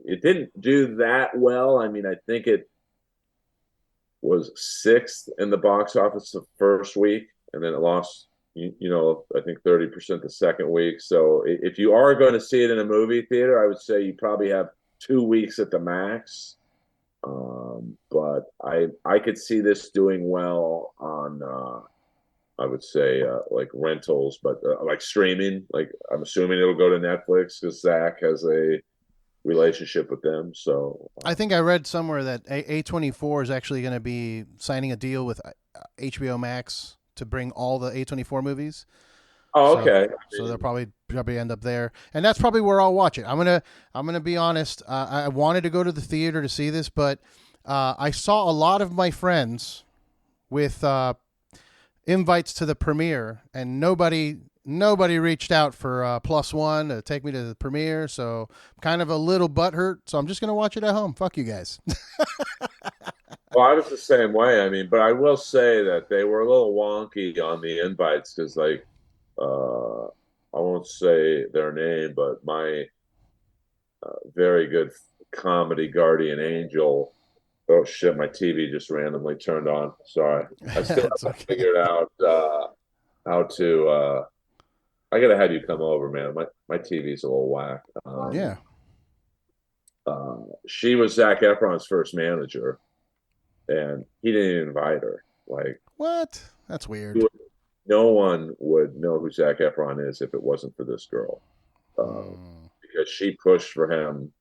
it didn't do that well. I mean, I think it was sixth in the box office the first week, and then it lost. I think 30% the second week. So if you are going to see it in a movie theater, I would say you probably have 2 weeks at the max. But I could see this doing well on I would say like rentals, but like streaming. Like I'm assuming it'll go to Netflix because Zach has a relationship with them. So I think I read somewhere that A24 is actually going to be signing a deal with HBO Max to bring all the A24 movies. oh, So okay. so they'll probably end up there, and that's probably where I'll watch it. I'm gonna be honest. I wanted to go to the theater to see this, but I saw a lot of my friends with invites to the premiere, and nobody reached out for plus one to take me to the premiere. So I'm kind of a little butthurt. So I'm just gonna watch it at home. Fuck you guys. Well, I was the same way. I mean, but I will say that they were a little wonky on the invites because, like, I won't say their name, but my very good comedy guardian angel. Oh shit! My TV just randomly turned on. Sorry, I still It's haven't okay. figured out how to. I gotta have you come over, man. My TV's a little whack. Yeah. She was Zac Efron's first manager, and he didn't even invite her. Like, What? That's weird. no one would know who Zac Efron is if it wasn't for this girl, Mm. because she pushed for him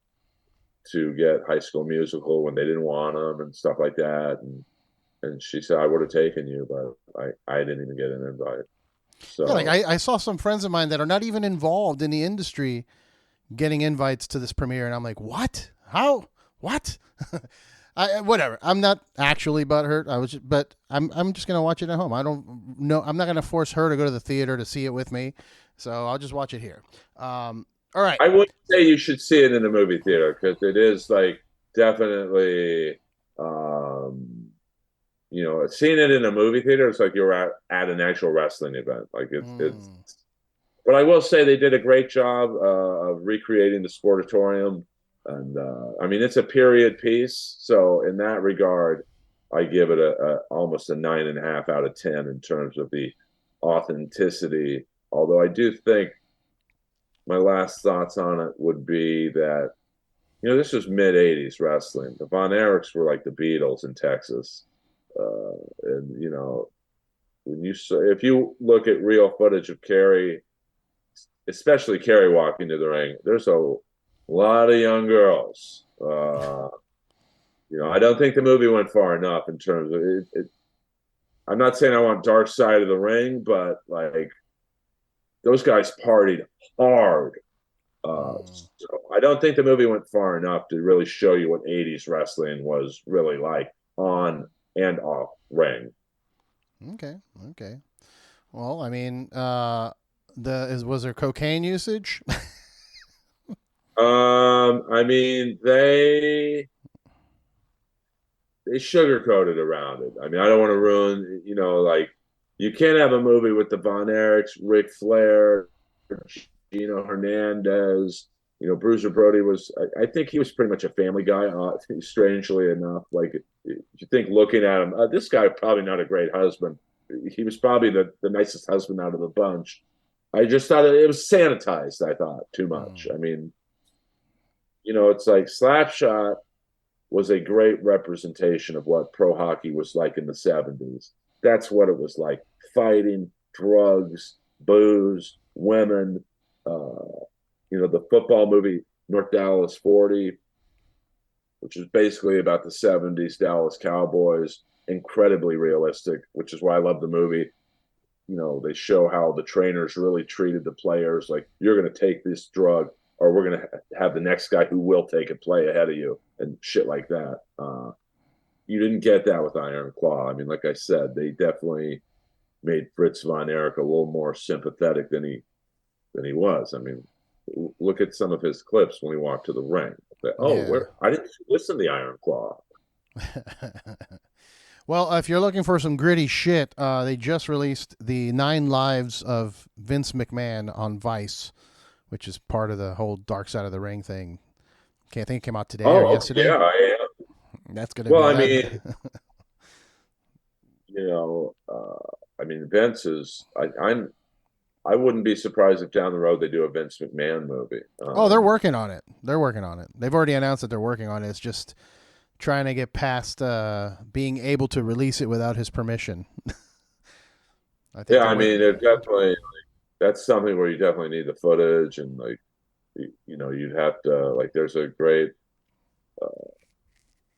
to get High School Musical when they didn't want him and stuff like that. And she said, I would have taken you, but I didn't even get an invite. Yeah, like So, I saw some friends of mine that are not even involved in the industry getting invites to this premiere, and I'm like, what? How? What? Whatever. I'm not actually butthurt. But I'm just gonna watch it at home. I don't know. I'm not gonna force her to go to the theater to see it with me, so I'll just watch it here. All right. I wouldn't say you should see it in a movie theater because it is like definitely, seeing it in a movie theater, it's like you're at an actual wrestling event. Like it's. But I will say they did a great job of recreating the Sportatorium, and I mean it's a period piece, so in that regard, I give it a almost a 9.5 out of 10 in terms of the authenticity. Although I do think my last thoughts on it would be that this was mid '80s wrestling. The Von Erichs were like the Beatles in Texas, and if you look at real footage of Kerry, especially Kerry walking to the ring, there's a lot of young girls. I don't think the movie went far enough in terms of it. I'm not saying I want Dark Side of the Ring, but like those guys partied hard. So I don't think the movie went far enough to really show you what '80s wrestling was really like on and off ring. Okay. Well, I mean, was there cocaine usage? I mean they sugarcoated around it. I mean, I don't want to ruin, like you can't have a movie with the Von Erichs, Ric Flair, Gino Hernandez. Bruiser Brody I think he was pretty much a family guy, strangely enough. Like, you think looking at him, this guy probably not a great husband. He was probably the nicest husband out of the bunch. I just thought it was sanitized, I thought, too much. I mean, it's like Slapshot was a great representation of what pro hockey was like in the '70s. That's what it was like. Fighting, drugs, booze, women. The football movie North Dallas 40, which is basically about the '70s Dallas Cowboys, incredibly realistic, which is why I love the movie. They show how the trainers really treated the players like, you're going to take this drug or we're going to have the next guy who will take it play ahead of you and shit like that. You didn't get that with Iron Claw. I mean, like I said, they definitely made Fritz Von Erich a little more sympathetic than he was. I mean, look at some of his clips when he walked to the ring. I didn't listen to the Iron Claw. Well, if you're looking for some gritty shit, they just released the 9 Lives of Vince McMahon on Vice, which is part of the whole Dark Side of the Ring thing. Okay, I think it came out today or yesterday. Yeah, that's gonna. Well, I mean, Vince is. I wouldn't be surprised if down the road they do a Vince McMahon movie. They're working on it. They've already announced that they're working on it. It's just trying to get past being able to release it without his permission. I mean, it definitely that's something where you definitely need the footage, and like you'd have to there's a great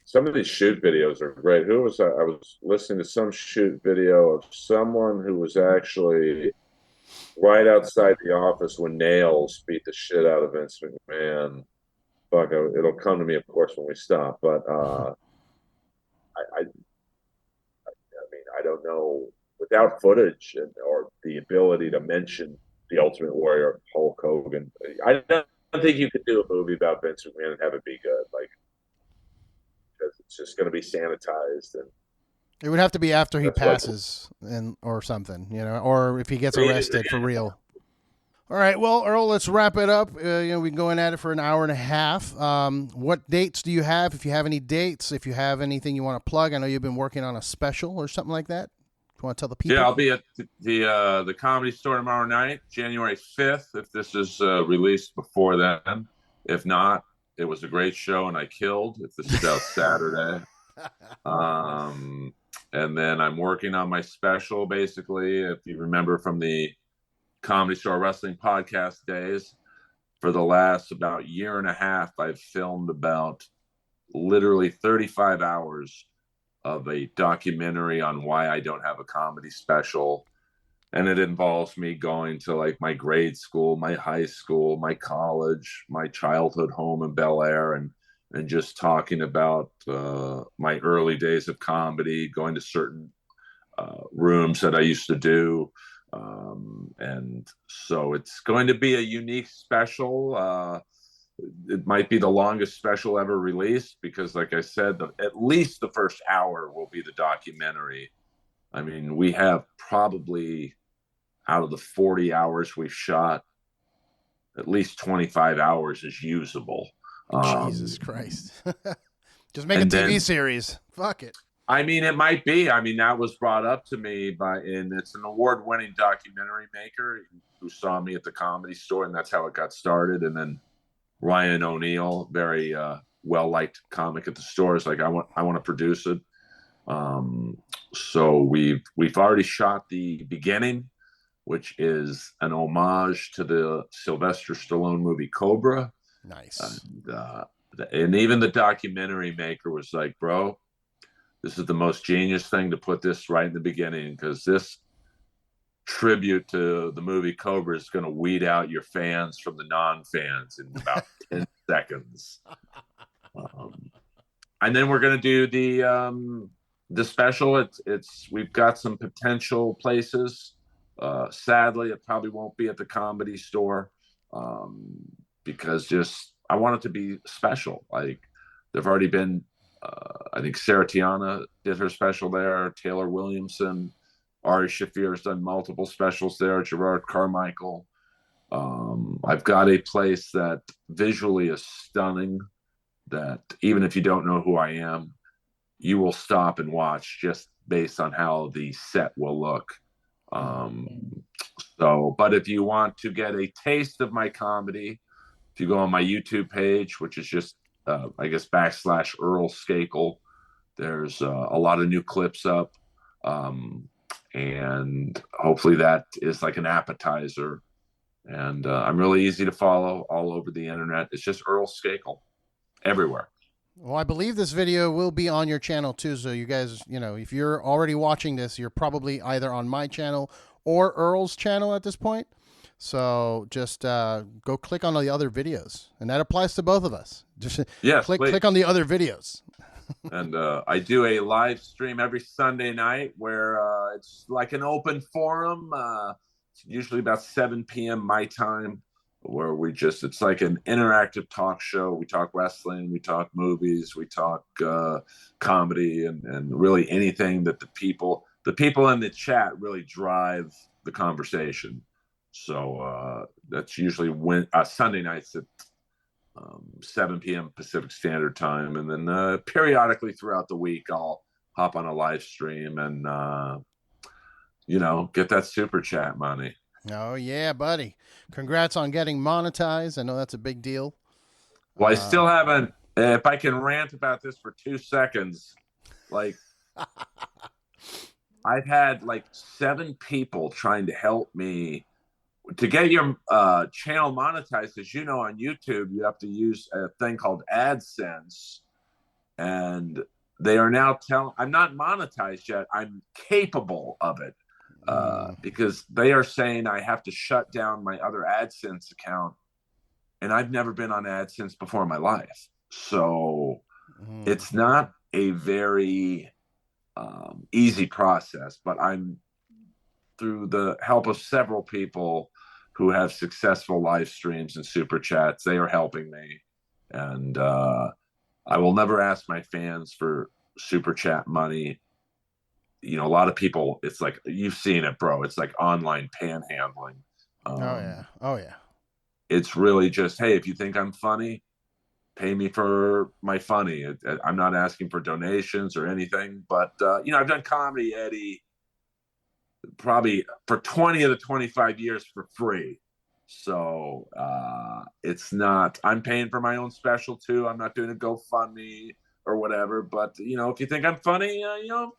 some of these shoot videos are great. Who was I was listening to some shoot video of someone who was actually right outside the office when Nails beat the shit out of Vince McMahon. Fuck, it'll come to me, of course, when we stop. But I mean, I don't know. Without footage or the ability to mention the Ultimate Warrior, Hulk Hogan, I don't think you could do a movie about Vince McMahon and have it be good. Because it's just going to be sanitized, and it would have to be after he passes or something, or if he gets arrested for real. All right, well, Earl, let's wrap it up. We've been going at it for an hour and a half. What dates do you have? If you have any dates, if you have anything you want to plug, I know you've been working on a special or something like that. You want to tell the people? Yeah, I'll be at the Comedy Store tomorrow night, January 5th, if this is released before then. If not, it was a great show and I killed. If this is out Saturday. And then I'm working on my special, basically, if you remember from the Comedy Store Wrestling podcast days, for the last about year and a half, I've filmed about literally 35 hours of a documentary on why I don't have a comedy special. and it involves me going to like my grade school, my high school, my college, my childhood home in Bel Air, and just talking about my early days of comedy, going to certain rooms that I used to do. And so it's going to be a unique special. It might be the longest special ever released because, like I said, at least the first hour will be the documentary. I mean, we have probably out of the 40 hours we've shot, at least 25 hours is usable. Jesus Christ. Just make a and TV then, series. Fuck it. I mean, it might be. I mean, that was brought up to me and it's an award-winning documentary maker who saw me at the Comedy Store, and that's how it got started. And then Ryan O'Neal, very well-liked comic at the store, is like, I want to produce it. So we've already shot the beginning, which is an homage to the Sylvester Stallone movie Cobra. Nice. And even the documentary maker was like, bro, this is the most genius thing to put this right in the beginning, because this tribute to the movie Cobra is going to weed out your fans from the non-fans in about 10 seconds. And then we're going to do the special. We've got some potential places. Sadly, it probably won't be at the Comedy Store because I want it to be special. Like, there've already been, I think Sarah Tiana did her special there. Taylor Williamson, Ari Shaffir has done multiple specials there. Gerard Carmichael. I've got a place that visually is stunning, that even if you don't know who I am, you will stop and watch just based on how the set will look. But if you want to get a taste of my comedy, if you go on my YouTube page, which is just, I guess, /Earl Skakel, there's a lot of new clips up. And hopefully that is like an appetizer. And I'm really easy to follow all over the internet. It's just Earl Skakel everywhere. Well, I believe this video will be on your channel too. So you guys, if you're already watching this, you're probably either on my channel or Earl's channel at this point. So just go click on the other videos, and that applies to both of us. Just click on the other videos. And I do a live stream every Sunday night where it's like an open forum. It's usually about 7 p.m. my time, where it's like an interactive talk show. We talk wrestling, we talk movies, we talk comedy, and really anything that the people in the chat really drive the conversation. So that's usually Sunday nights at 7 p.m. Pacific Standard Time. And then periodically throughout the week, I'll hop on a live stream and, get that super chat money. Oh, yeah, buddy. Congrats on getting monetized. I know that's a big deal. Well, I still haven't, if I can rant about this for 2 seconds, like, I've had like 7 people trying to help me to get your channel monetized. As you know, on YouTube, you have to use a thing called AdSense. And they are now I'm not monetized yet. I'm capable of it. Because they are saying I have to shut down my other AdSense account, and I've never been on AdSense before in my life. So it's not a very easy process, but I'm, through the help of several people who have successful live streams and super chats, they are helping me. And I will never ask my fans for super chat money. A lot of people, it's like, you've seen it, bro. It's like online panhandling. Oh yeah. It's really just, hey, if you think I'm funny, pay me for my funny. I'm not asking for donations or anything, but I've done comedy, Eddie, probably for 20 of the 25 years for free. So it's not, I'm paying for my own special too. I'm not doing a GoFundMe or whatever, but if you think I'm funny,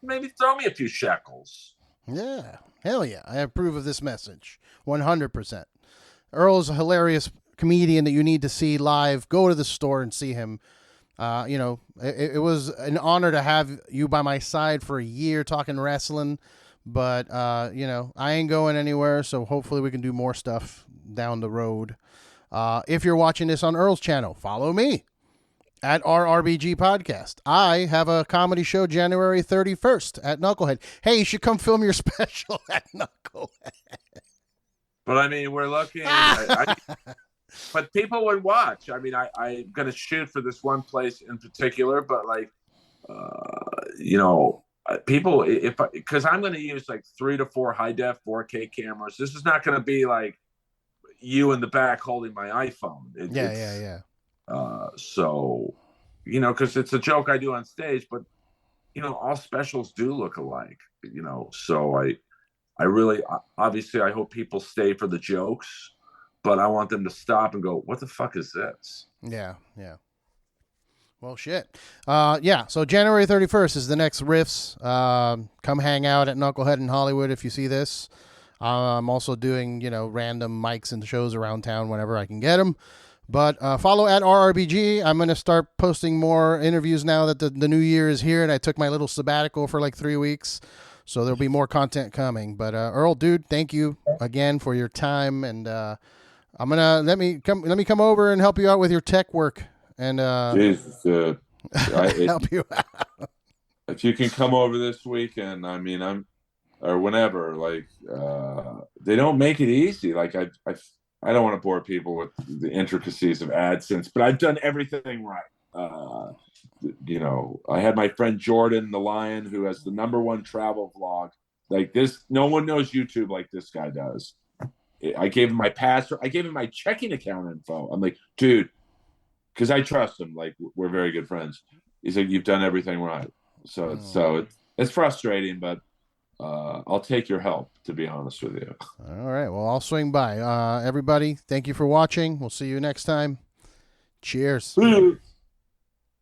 maybe throw me a few shekels. Yeah, hell yeah, I approve of this message 100%. Earl's a hilarious comedian that you need to see live. Go to the store and see him. It was an honor to have you by my side for a year talking wrestling, But you know, I ain't going anywhere, so hopefully we can do more stuff down the road. If you're watching this on Earl's channel, follow me at RRBG Podcast. I have a comedy show January 31st at Knucklehead. Hey, you should come film your special at Knucklehead. But I mean, we're looking. But people would watch. I mean, I'm going to shoot for this one place in particular, but like, you know, people, because I'm going to use like 3 to 4 high def 4K cameras. This is not going to be like you in the back holding my iPhone. Yeah. So, you know, because it's a joke I do on stage, but you know, all specials do look alike. You know, so I really, obviously, I hope people stay for the jokes, but I want them to stop and go, "What the fuck is this?" Yeah. Well, shit. Yeah, so January 31st is the next Riffs. Come hang out at Knucklehead in Hollywood if you see this. I'm also doing, you know, random mics and shows around town whenever I can get them. But follow at RRBG. I'm going to start posting more interviews now that the new year is here, and I took my little sabbatical for like 3 weeks. So there'll be more content coming. But Earl, dude, thank you again for your time. And I'm going to let me come over and help you out with your tech work. And Jesus, dude. help you out. If you can come over this weekend, I mean, or whenever, like, they don't make it easy. Like, I don't want to bore people with the intricacies of AdSense, but I've done everything right. You know, I had my friend Jordan the Lion, who has the #1 travel vlog. Like this, no one knows YouTube like this guy does. I gave him my password. I gave him my checking account info. I'm like, dude, because I trust him. Like, we're very good friends. He's like, you've done everything right. So it's frustrating, but I'll take your help, to be honest with you. All right. Well, I'll swing by. Everybody, thank you for watching. We'll see you next time. Cheers.